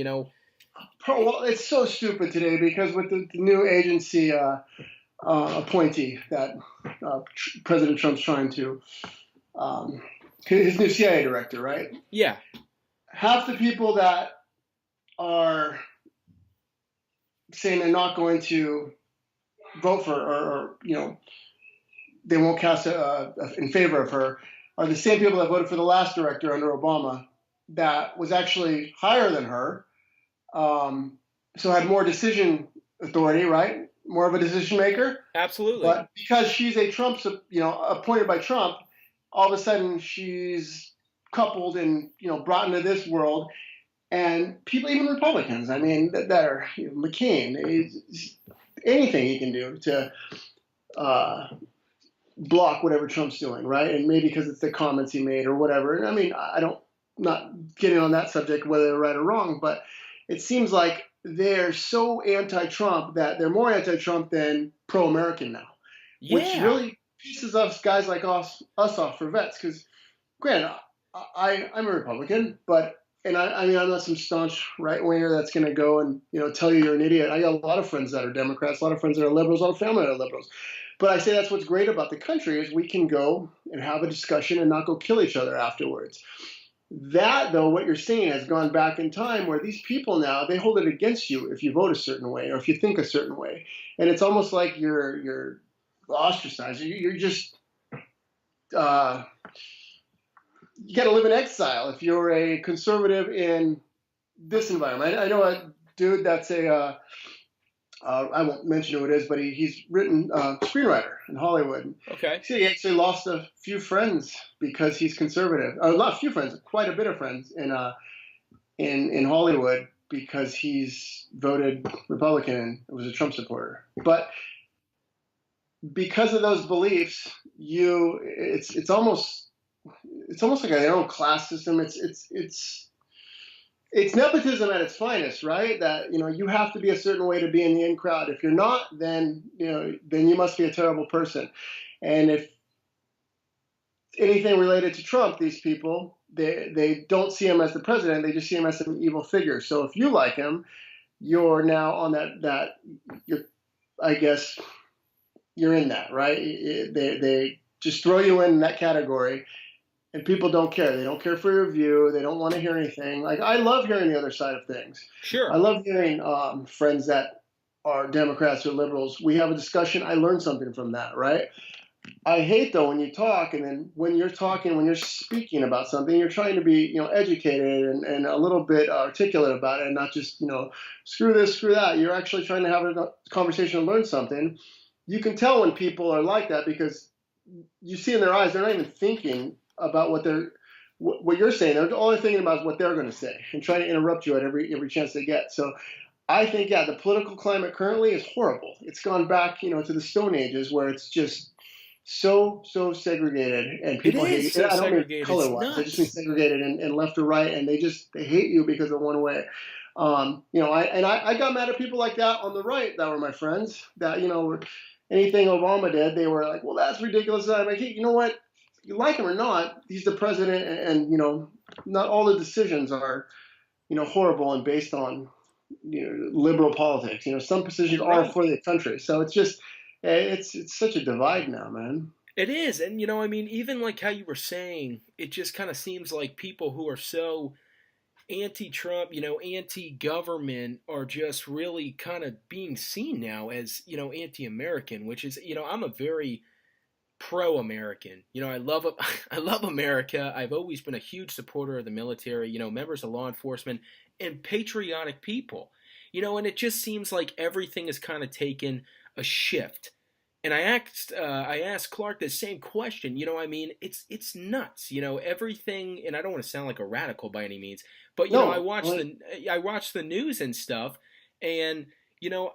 well, it's so stupid today because with the new agency appointee that President Trump's trying to, um, his new CIA director, right? yeah, Half the people that are saying they're not going to vote for or they won't cast in favor of her are the same people that voted for the last director under Obama that was actually higher than her, so had more decision authority, right? More of a decision maker. Absolutely. But because she's a appointed by Trump, all of a sudden she's coupled and brought into this world. And people, even Republicans, I mean, that are McCain, anything he can do to block whatever Trump's doing, right? And maybe because it's the comments he made or whatever. And I mean, not getting on that subject, whether they're right or wrong, but it seems like they're so anti-Trump that they're more anti-Trump than pro-American now, which really pisses us guys like us off for vets. Because, granted, I'm a Republican, but I mean, I'm not some staunch right-winger that's going to go and tell you you're an idiot. I got a lot of friends that are Democrats, a lot of friends that are liberals, a lot of family that are liberals. But I say that's what's great about the country is we can go and have a discussion and not go kill each other afterwards. That, though, what you're saying has gone back in time where these people now, they hold it against you if you vote a certain way or if you think a certain way. And it's almost like you're ostracized. You're just you got to live in exile if you're a conservative in this environment. I know a dude that's I won't mention who it is, but he's written screenwriter in Hollywood. Okay. He actually lost a few friends because he's conservative. Not a few friends, quite a bit of friends in Hollywood because he's voted Republican and was a Trump supporter. But because of those beliefs, it's almost like their own class system. It's nepotism at its finest, right? That you have to be a certain way to be in the in crowd. If you're not, then you must be a terrible person. And if anything related to Trump, these people they don't see him as the president; they just see him as an evil figure. So if you like him, you're now on that I guess you're in that, right? They just throw you in that category. And people don't care. They don't care for your view. They don't want to hear anything. Like, I love hearing the other side of things. Sure. I love hearing friends that are Democrats or liberals. We have a discussion. I learn something from that, right? I hate, though, when you talk, and then when you're speaking about something, you're trying to be, educated and a little bit articulate about it and not just, screw this, screw that. You're actually trying to have a conversation and learn something. You can tell when people are like that because you see in their eyes, they're not even thinking about what you're saying. They're only thinking about what they're going to say and trying to interrupt you at every chance they get. So I think, the political climate currently is horrible. It's gone back, to the Stone Ages where it's just so segregated and people hate so you. I don't segregated. mean color-wise. They just mean segregated and left or right, and they hate you because of one way. I got mad at people like that on the right that were my friends that, anything Obama did, they were like, well, that's ridiculous. I'm like, hey, you know what? You like him or not, he's the president, and not all the decisions are, horrible and based on, liberal politics. Some decisions are for the country. So it's just, it's such a divide now, man. It is, and I mean, even like how you were saying, it just kind of seems like people who are so anti-Trump, anti-government are just really kind of being seen now as, anti-American, which is, I'm a very pro-American. I love I love America. I've always been a huge supporter of the military, members of law enforcement and patriotic people. And it just seems like everything has kind of taken a shift. And I asked Clark the same question. I mean, it's nuts. Everything, and I don't want to sound like a radical by any means, but I watch the news and stuff, and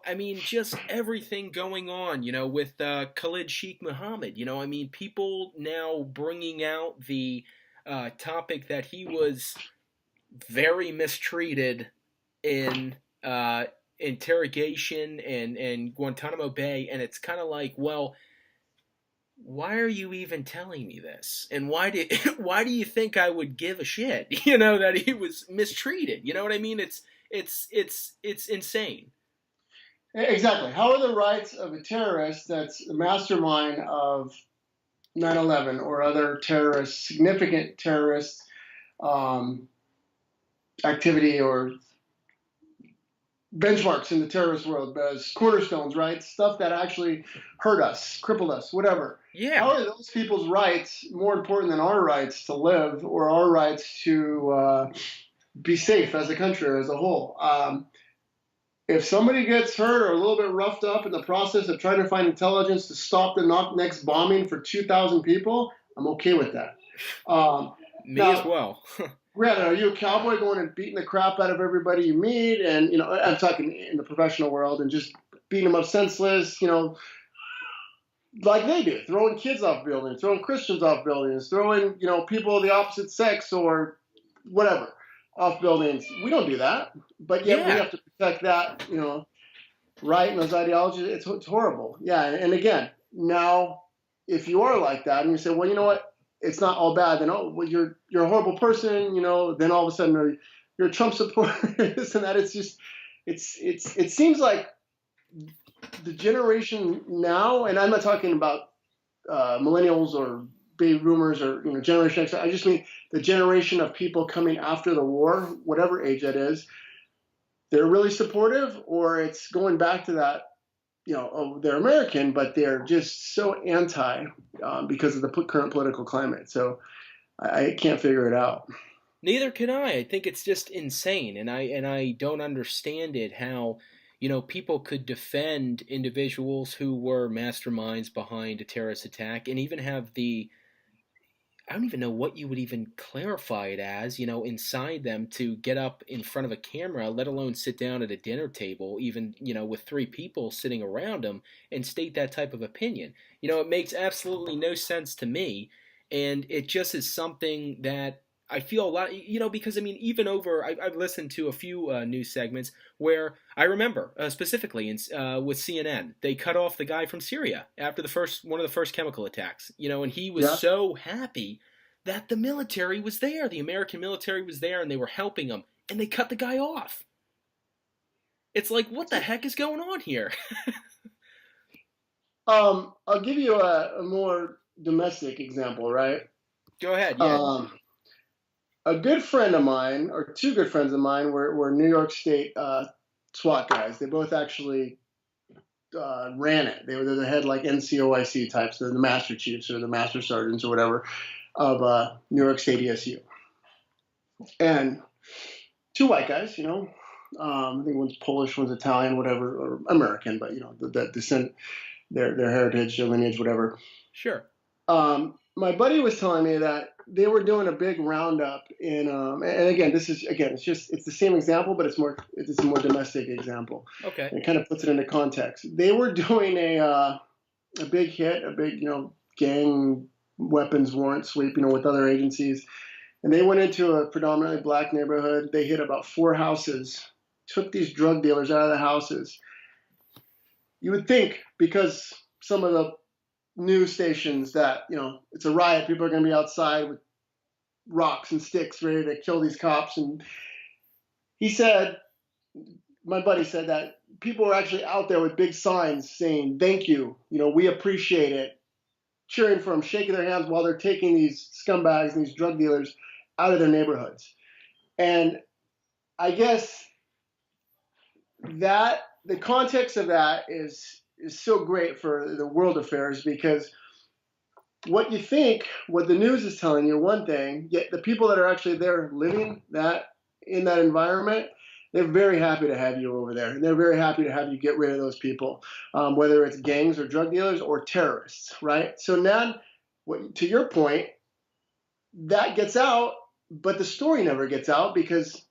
I mean, just everything going on, with Khalid Sheikh Mohammed. I mean, people now bringing out the topic that he was very mistreated in interrogation and Guantanamo Bay, and it's kind of like, well, why are you even telling me this? And why do you think I would give a shit? That he was mistreated. You know what I mean? It's insane. Exactly. How are the rights of a terrorist that's the mastermind of 9/11 or other significant terrorist activity or benchmarks in the terrorist world as cornerstones, right? Stuff that actually hurt us, crippled us, whatever. Yeah. How are those people's rights more important than our rights to live or our rights to be safe as a country or as a whole? If somebody gets hurt or a little bit roughed up in the process of trying to find intelligence to stop the next bombing for 2,000 people, I'm okay with that. Me as Now, well. granted, are you a cowboy going and beating the crap out of everybody you meet? And, I'm talking in the professional world and just beating them up senseless, like they do, throwing kids off buildings, throwing Christians off buildings, throwing, people of the opposite sex or whatever off buildings. We don't do that, but yet we Yeah. have to protect that, right? And those ideologies, it's horrible. Yeah. And again, now, if you are like that and you say, well, you know what? It's not all bad. Then, well, you're a horrible person. Then all of a sudden you're a Trump supporter. This and that. It's just, it seems like the generation now, and I'm not talking about millennials or baby boomers or Generation X. I just mean the generation of people coming after the war, whatever age that is. They're really supportive, or it's going back to that. They're American, but they're just so anti because of the current political climate. So I can't figure it out. Neither can I. I think it's just insane, and I don't understand it. How people could defend individuals who were masterminds behind a terrorist attack, and even have the I don't even know what you would even clarify it as, inside them to get up in front of a camera, let alone sit down at a dinner table, even, with three people sitting around them and state that type of opinion. It makes absolutely no sense to me. And it just is something that I feel a lot, because I mean, even I've listened to a few news segments where I remember specifically with CNN, they cut off the guy from Syria after one of the first chemical attacks, and he was Yeah. so happy that the military was there, the American military was there, and they were helping him, and they cut the guy off. It's like, what the heck is going on here? I'll give you a more domestic example, right? Go ahead, yeah. A good friend of mine, or two good friends of mine, were New York State SWAT guys. They both actually ran it. They're the head like NCOIC types, they're the master chiefs or the master sergeants or whatever of New York State ESU. And two white guys, I think one's Polish, one's Italian, whatever, or American, but the descent, their heritage, their lineage, whatever. Sure. My buddy was telling me that they were doing a big roundup in, and again, it's the same example, but it's a more domestic example. Okay. It kind of puts it into context. They were doing a big hit, a big, gang weapons warrant sweep, with other agencies. And they went into a predominantly black neighborhood. They hit about 4 houses, took these drug dealers out of the houses. You would think because some of the news stations that, it's a riot, people are going to be outside with rocks and sticks ready to kill these cops. And my buddy said that people were actually out there with big signs saying, thank you, we appreciate it, cheering for them, shaking their hands while they're taking these scumbags and these drug dealers out of their neighborhoods. And I guess that the context of that is so great for the world affairs, because what the news is telling you one thing, yet the people that are actually there living in that environment, they're very happy to have you over there. And they're very happy to have you get rid of those people, whether it's gangs or drug dealers or terrorists, right? So now, to your point, that gets out, but the story never gets out because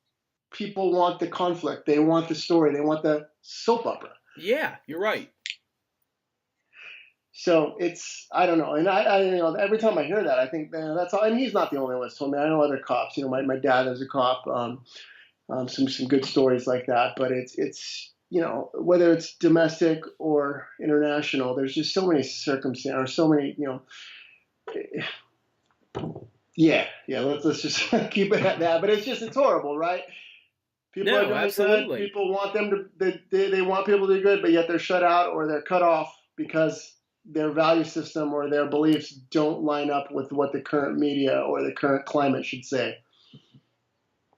people want the conflict. They want the story. They want the soap opera. Yeah, you're right. So I don't know. And I every time I hear that, I think that's all. And he's not the only one that's told me. I know other cops. My dad is a cop. Some good stories like that. But it's whether it's domestic or international, there's just so many circumstances, or so many Yeah. Let's just keep it at that. But it's horrible, right? People are doing absolutely. good. People want them to. They want people to do good, but yet they're shut out or they're cut off because their value system or their beliefs don't line up with what the current media or the current climate should say.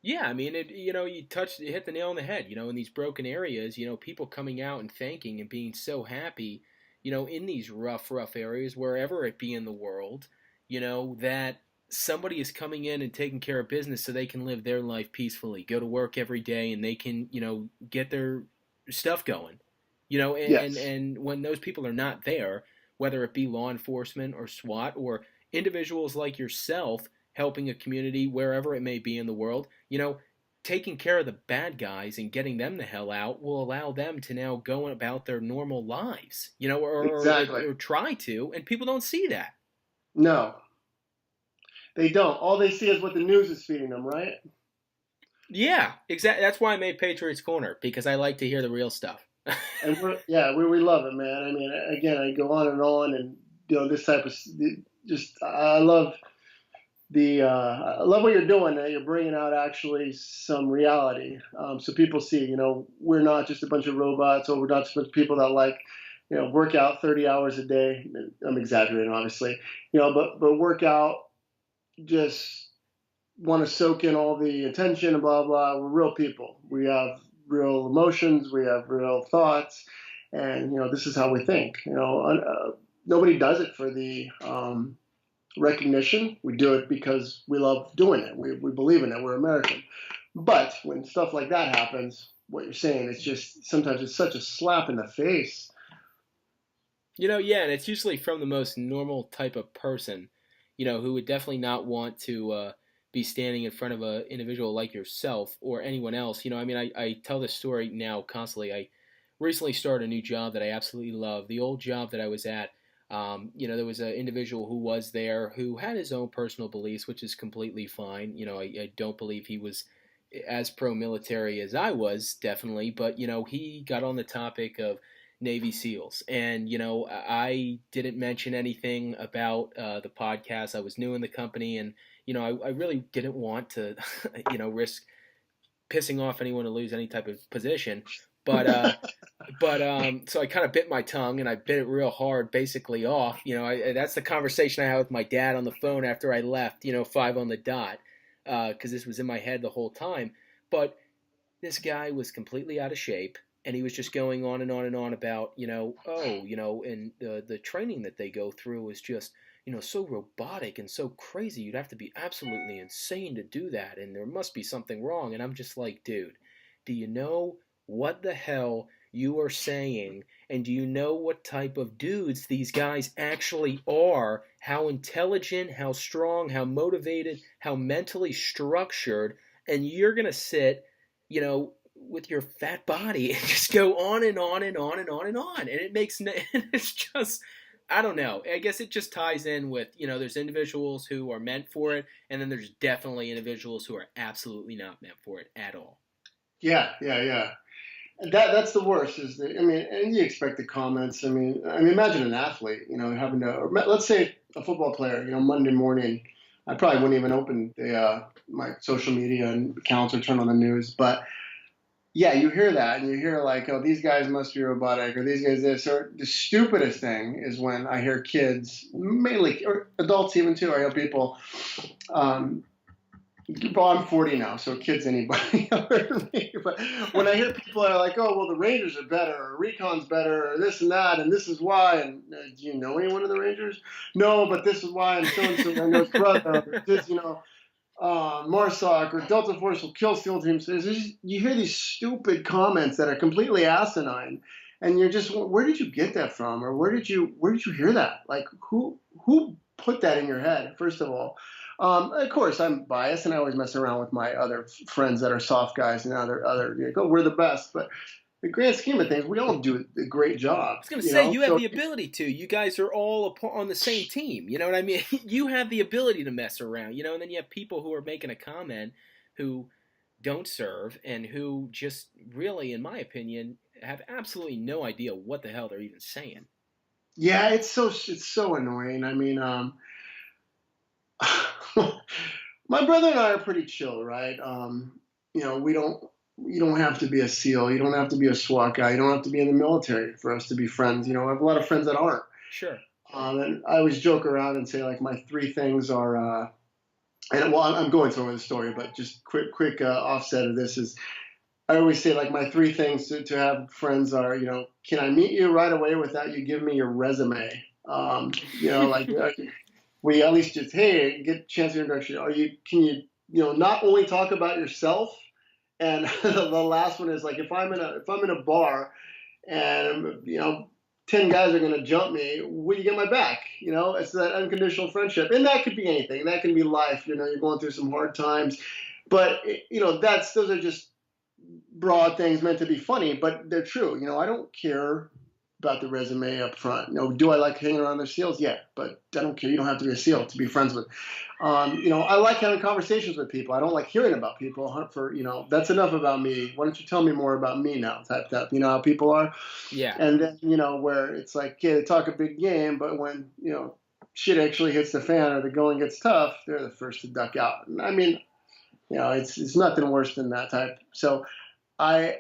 Yeah, I mean, you hit the nail on the head. In these broken areas, people coming out and thanking and being so happy, in these rough areas, wherever it be in the world, that somebody is coming in and taking care of business so they can live their life peacefully, go to work every day, and they can, get their stuff going. Yes, And when those people are not there, whether it be law enforcement or SWAT or individuals like yourself helping a community wherever it may be in the world, taking care of the bad guys and getting them the hell out will allow them to now go about their normal lives, exactly. or try to, and people don't see that. No, they don't. All they see is what the news is feeding them, right? Yeah, exactly. That's why I made Patriots Corner, because I like to hear the real stuff. And we love it, man. I mean, again, I go on, and this type of just I love I love what you're doing. That you're bringing out actually some reality, so people see. We're not just a bunch of robots, or we're not just a bunch of people that like, work out 30 hours a day. I'm exaggerating, obviously, but work out, just want to soak in all the attention and blah blah. We're real people. We have real emotions. We have real thoughts, and this is how we think. Nobody does it for the recognition. We do it because we love doing it. We believe in it. We're American. But when stuff like that happens, what you're saying, it's just sometimes it's such a slap in the face. Yeah, and it's usually from the most normal type of person, who would definitely not want to be standing in front of an individual like yourself or anyone else. I mean, I tell this story now constantly. I recently started a new job that I absolutely love. The old job that I was at, there was an individual who was there who had his own personal beliefs, which is completely fine. I don't believe he was as pro-military as I was, definitely, but he got on the topic of Navy SEALs, and I didn't mention anything about the podcast. I was new in the company, and I really didn't want to, risk pissing off anyone to lose any type of position. But so I kind of bit my tongue and I bit it real hard, basically off. That's the conversation I had with my dad on the phone after I left. 5 on the dot, because this was in my head the whole time. But this guy was completely out of shape, and he was just going on and on and on about, and the training that they go through is just, so robotic and so crazy. You'd have to be absolutely insane to do that, and there must be something wrong. And I'm just like, dude, do you know what the hell you are saying? And do you know what type of dudes these guys actually are? How intelligent, how strong, how motivated, how mentally structured? And you're going to sit, with your fat body and just go on and on and on and on and on. And it makes, it's just, I don't know. I guess it just ties in with, there's individuals who are meant for it, and then there's definitely individuals who are absolutely not meant for it at all. Yeah, yeah, yeah. That's the worst. I mean, and you expect the comments. I mean, imagine an athlete, having to. Or let's say a football player, Monday morning. I probably wouldn't even open my social media and accounts or turn on the news. But yeah, you hear that, and you hear like, oh, these guys must be robotic, or these guys this. Or the stupidest thing is when I hear kids, mainly or adults even too. I hear people. Well, I'm 40 now, so kids anybody younger than me. But when I hear people that are like, "Oh, well, the Rangers are better, or Recon's better, or this and that, and this is why," and do you know anyone in the Rangers? No, but this is why, and so and so, I know his brother, or this, Marsoc or Delta Force will kill SEAL teams. You hear these stupid comments that are completely asinine, and you're just, where did you get that from, or where did you hear that? Like, who put that in your head? First of all. Of course, I'm biased, and I always mess around with my other friends that are soft guys and other we're the best. But the grand scheme of things, we all do a great I job, was going to say, you have So the ability to. You guys are all on the same team. You know what I mean? You have the ability to mess around, and then you have people who are making a comment who don't serve and who just really, in my opinion, have absolutely no idea what the hell they're even saying. yeah, it's so annoying. I mean, my brother and I are pretty chill, right? We don't. You don't have to be a SEAL. You don't have to be a SWAT guy. You don't have to be in the military for us to be friends. I have a lot of friends that aren't. Sure. And I always joke around and say like my three things are and well, I'm going somewhere with the story, but just quick offset of this is I always say like my three things to have friends are, can I meet you right away without you giving me your resume? Like we at least just, hey, get a chance of introduction. Can you, not only talk about yourself, and the last one is like if I'm in a bar and 10 guys are going to jump me, will you get my back? It's that unconditional friendship, and that could be anything. That can be life. You're going through some hard times, but those are just broad things meant to be funny, but they're true. I don't care about the resume up front. Do I like hanging around the SEALs? Yeah, but I don't care. You don't have to be a SEAL to be friends with. I like having conversations with people. I don't like hearing about people. That's enough about me. Why don't you tell me more about me now? Type stuff. You know how people are. Yeah. And then where it's like, yeah, they talk a big game, but when shit actually hits the fan or the going gets tough, they're the first to duck out. And I mean, it's nothing worse than that type. So I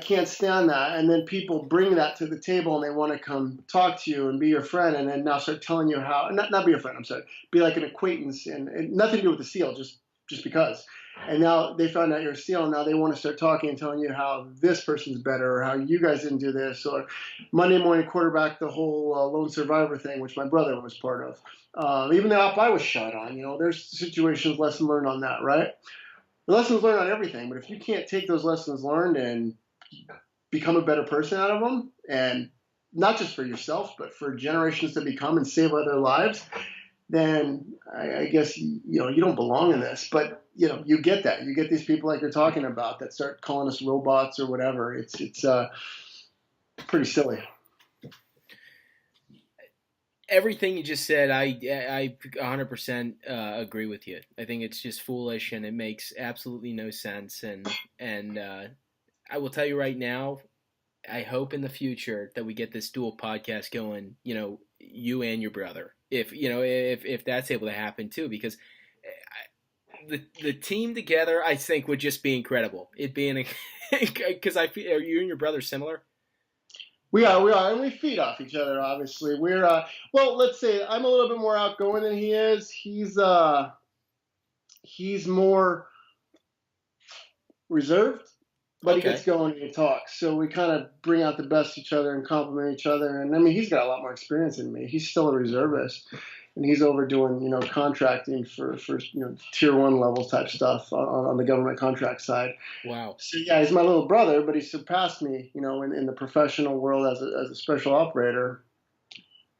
can't stand that. And then people bring that to the table and they want to come talk to you and be your friend and then now start telling you how, not be your friend, I'm sorry, be like an acquaintance and nothing to do with the SEAL, just because. And now they found out you're a SEAL and now they want to start talking and telling you how this person's better or how you guys didn't do this or Monday morning quarterback, the whole lone survivor thing, which my brother was part of. Even though I was shot on, there's situations, lesson learned on that, right? The lessons learned on everything, but if you can't take those lessons learned and become a better person out of them, and not just for yourself, but for generations to become and save other lives, then I guess you don't belong in this. But you get that. You get these people like you're talking about that start calling us robots or whatever. It's pretty silly. Everything you just said, I 100% agree with you. I think it's just foolish and it makes absolutely no sense. And I will tell you right now, I hope in the future that we get this dual podcast going. You and your brother, if that's able to happen too, because the team together, I think would just be incredible. It being because I feel, are you and your brother similar? We are, and we feed off each other. Obviously, we're well. Let's say I'm a little bit more outgoing than he is. He's more reserved, but he gets going and he talks. So we kind of bring out the best each other and compliment each other. And I mean, he's got a lot more experience than me. He's still a reservist, and he's over doing contracting for tier 1 levels type stuff on the government contract side. Wow. So yeah, he's my little brother, but he surpassed me, in the professional world as a special operator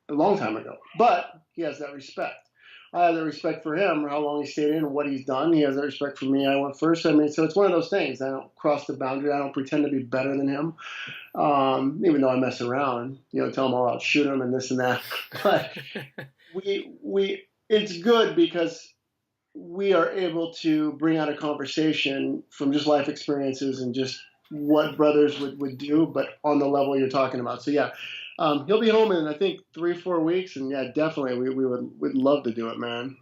a long time ago. But he has that respect. I have that respect for him, how long he stayed in, what he's done. He has that respect for me. I went first. I mean, so it's one of those things. I don't cross the boundary. I don't pretend to be better than him, even though I mess around. Tell him I'll shoot him and this and that. But it's good because we are able to bring out a conversation from just life experiences and just what brothers would do, but on the level you're talking about. So yeah, he'll be home in I think 3-4 weeks, and yeah, definitely we'd love to do it, man.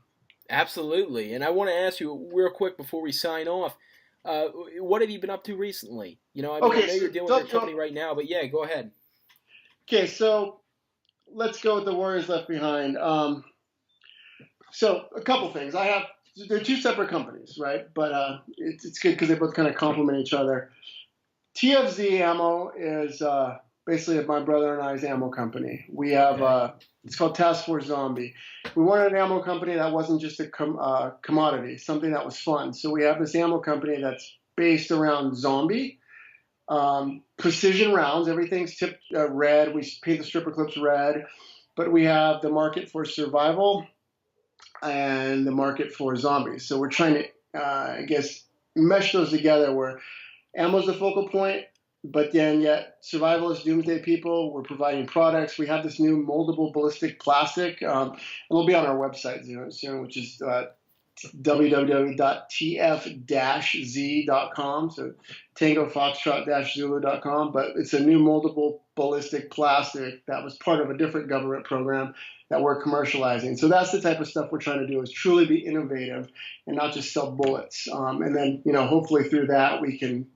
Absolutely. And I want to ask you real quick before we sign off, what have you been up to recently? I know you're dealing with your company right now, but yeah, go ahead. Okay, so let's go with the Warriors Left Behind. So a couple things. They're two separate companies, right? But it's good because they both kind of complement each other. TFZ Ammo is basically my brother and I's ammo company. We have it's called Task Force Zombie. We wanted an ammo company that wasn't just a commodity, something that was fun. So we have this ammo company that's based around zombie, precision rounds. Everything's tipped red. We paint the stripper clips red, but we have the market for survival and the market for zombies. So we're trying to, mesh those together where ammo's the focal point, but then yet survivalist doomsday people, we're providing products. We have this new moldable ballistic plastic. It'll be on our website soon, which is www.tf-z.com. So Tango Foxtrot-Zulu.com. But it's a new moldable ballistic plastic that was part of a different government program that we're commercializing. So that's the type of stuff we're trying to do, is truly be innovative and not just sell bullets. And then, hopefully through that we can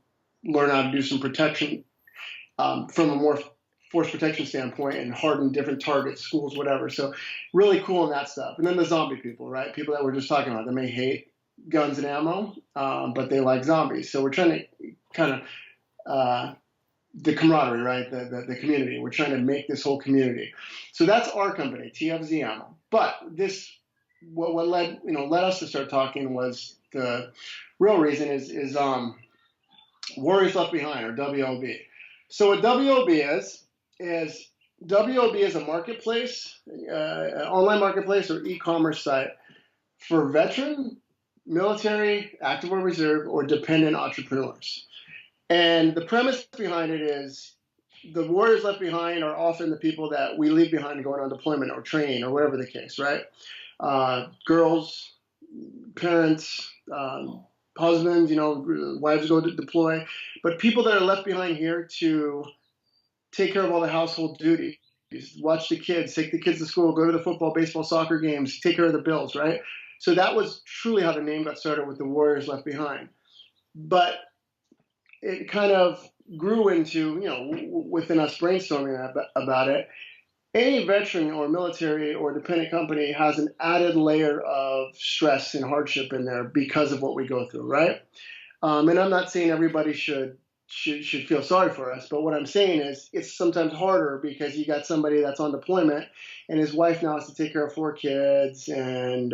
learn how to do some protection from a more force protection standpoint and harden different targets, schools, whatever. So really cool in that stuff. And then the zombie people, right? People that we're just talking about, they may hate, guns and ammo, but they like zombies. So we're trying to kind of the camaraderie, right? The community. We're trying to make this whole community. So that's our company, TFZ Ammo. But this, what led us to start talking was the real reason is Warriors Left Behind, or WLB. So what WLB is WLB is a marketplace, an online marketplace or e-commerce site for veteran, military, active or reserve, or dependent entrepreneurs. And the premise behind it is the warriors left behind are often the people that we leave behind going on deployment or training or whatever the case, right? Girls, parents, husbands, wives go to deploy, but people that are left behind here to take care of all the household duties, watch the kids, take the kids to school, go to the football, baseball, soccer games, take care of the bills, right? So that was truly how the name got started, with the Warriors Left Behind. But it kind of grew into, within us brainstorming about it, any veteran or military or dependent company has an added layer of stress and hardship in there because of what we go through, right? And I'm not saying everybody should feel sorry for us, but what I'm saying is it's sometimes harder because you got somebody that's on deployment and his wife now has to take care of 4 kids, and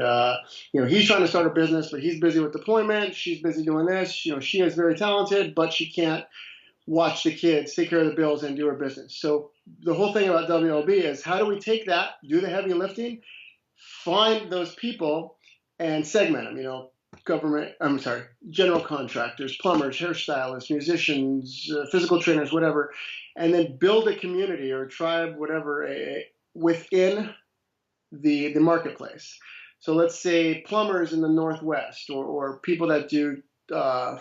he's trying to start a business, but he's busy with deployment. She's busy doing this. She is very talented, but she can't watch the kids, take care of the bills, and do her business. So the whole thing about WLB is, how do we take that, do the heavy lifting, find those people, and segment them? General contractors, plumbers, hairstylists, musicians, physical trainers, whatever, and then build a community or a tribe, whatever, within the marketplace. So let's say plumbers in the Northwest, or people that do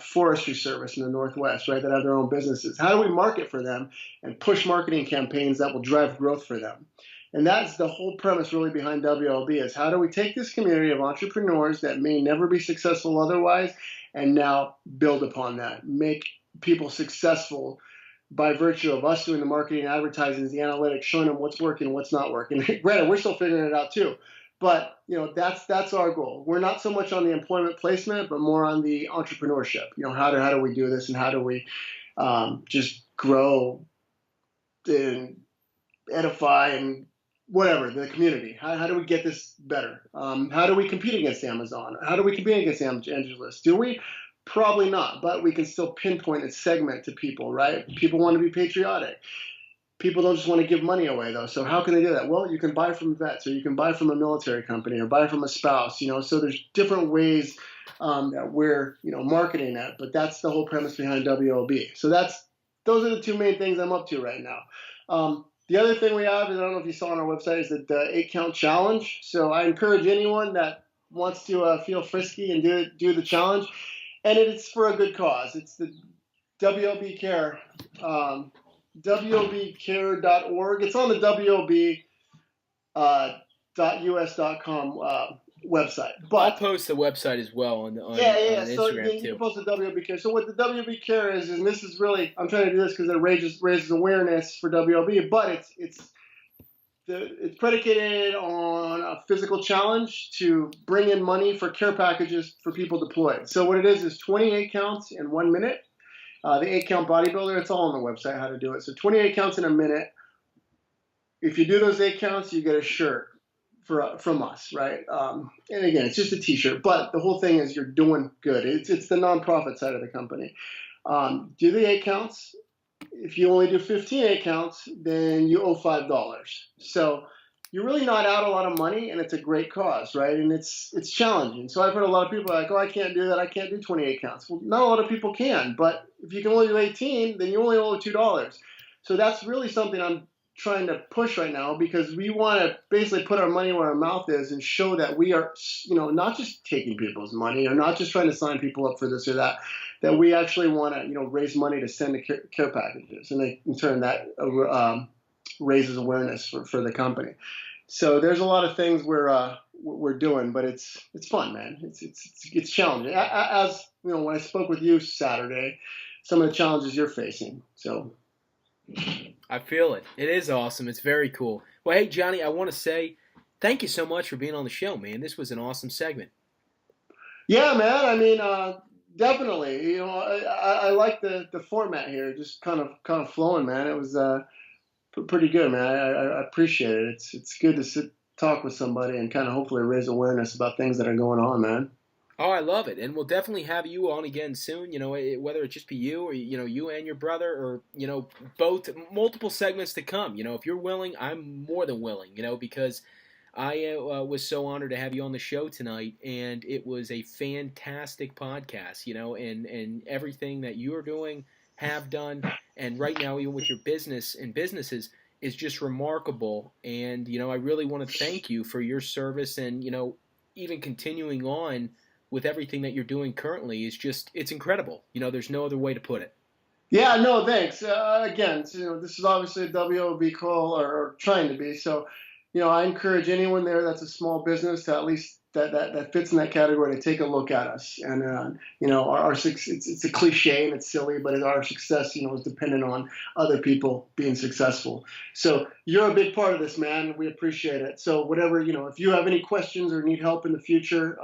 forestry service in the Northwest, right, that have their own businesses. How do we market for them and push marketing campaigns that will drive growth for them? And that's the whole premise really behind WLB, is how do we take this community of entrepreneurs that may never be successful otherwise and now build upon that, make people successful by virtue of us doing the marketing, advertising, the analytics, showing them what's working, what's not working. Granted, we're still figuring it out too. But that's our goal. We're not so much on the employment placement, but more on the entrepreneurship. How do we do this, and how do we just grow and edify and whatever the community? How do we get this better? How do we compete against Amazon? How do we compete against Angie's List? Do we? Probably not, but we can still pinpoint and segment to people, right? People want to be patriotic. People don't just want to give money away, though. So how can they do that? Well, you can buy from vets, or you can buy from a military company, or buy from a spouse. So there's different ways that we're marketing that. But that's the whole premise behind WLB. So those are the 2 main things I'm up to right now. The other thing we have, and I don't know if you saw on our website, is the 8-count challenge. So I encourage anyone that wants to feel frisky and do the challenge, and it's for a good cause. It's the WLB Care. WLBcare.org. It's on the WLB.us.com website. But I'll post the website as well on Instagram so you can post the WLB Care. So what the WLB Care is, and this is really, I'm trying to do this because it raises awareness for WLB, but it's predicated on a physical challenge to bring in money for care packages for people deployed. So what it is 28 counts in 1 minute. The 8-count bodybuilder, it's all on the website how to do it. So 28 counts in a minute. If you do those 8 counts, you get a shirt from us, right? And again, it's just a T-shirt. But the whole thing is you're doing good. It's the nonprofit side of the company. Do the 8 counts. If you only do 15 8 counts, then you owe $5. So you're really not out a lot of money, and it's a great cause, right? And it's challenging. So I've heard a lot of people like, I can't do that. I can't do 28 counts. Well, not a lot of people can, but if you can only do 18, then you only owe $2. So that's really something I'm trying to push right now, because we want to basically put our money where our mouth is and show that we are, not just taking people's money or not just trying to sign people up for this or that we actually want to, raise money to send to care packages. And in turn that raises awareness for the company. So there's a lot of things we're doing, but it's fun, man. It's challenging. As when I spoke with you Saturday, some of the challenges you're facing. So I feel it. It is awesome. It's very cool. Well, hey Johnny, I want to say thank you so much for being on the show, man. This was an awesome segment. Yeah, man. I mean, definitely. You know, I like the format here, just kind of flowing, man. It was pretty good, man. I appreciate it. It's good to talk with somebody and kind of hopefully raise awareness about things that are going on, man. Oh, I love it, and we'll definitely have you on again soon. You know, whether it just be you or you and your brother, or both, multiple segments to come. You know, if you're willing, I'm more than willing. You know, because I was so honored to have you on the show tonight, and it was a fantastic podcast. You know, and everything that you are doing, have done, and right now even with your business and businesses is just remarkable. And I really want to thank you for your service, and even continuing on with everything that you're doing currently is just it's incredible. There's no other way to put it. Yeah, no, thanks. Again, this is obviously a WOB call, or trying to be. So, I encourage anyone there that's a small business to at least that fits in that category to take a look at us. And our it's a cliche and it's silly, but our success, is dependent on other people being successful. So you're a big part of this, man. We appreciate it. So whatever, if you have any questions or need help in the future,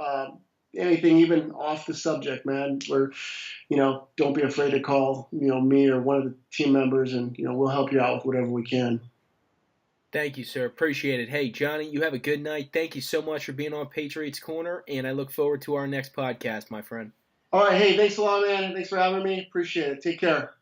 anything even off the subject, man, don't be afraid to call, me or one of the team members, and, we'll help you out with whatever we can. Thank you, sir. Appreciate it. Hey, Johnny, you have a good night. Thank you so much for being on Patriots Corner, and I look forward to our next podcast, my friend. All right. Hey, thanks a lot, man. Thanks for having me. Appreciate it. Take care.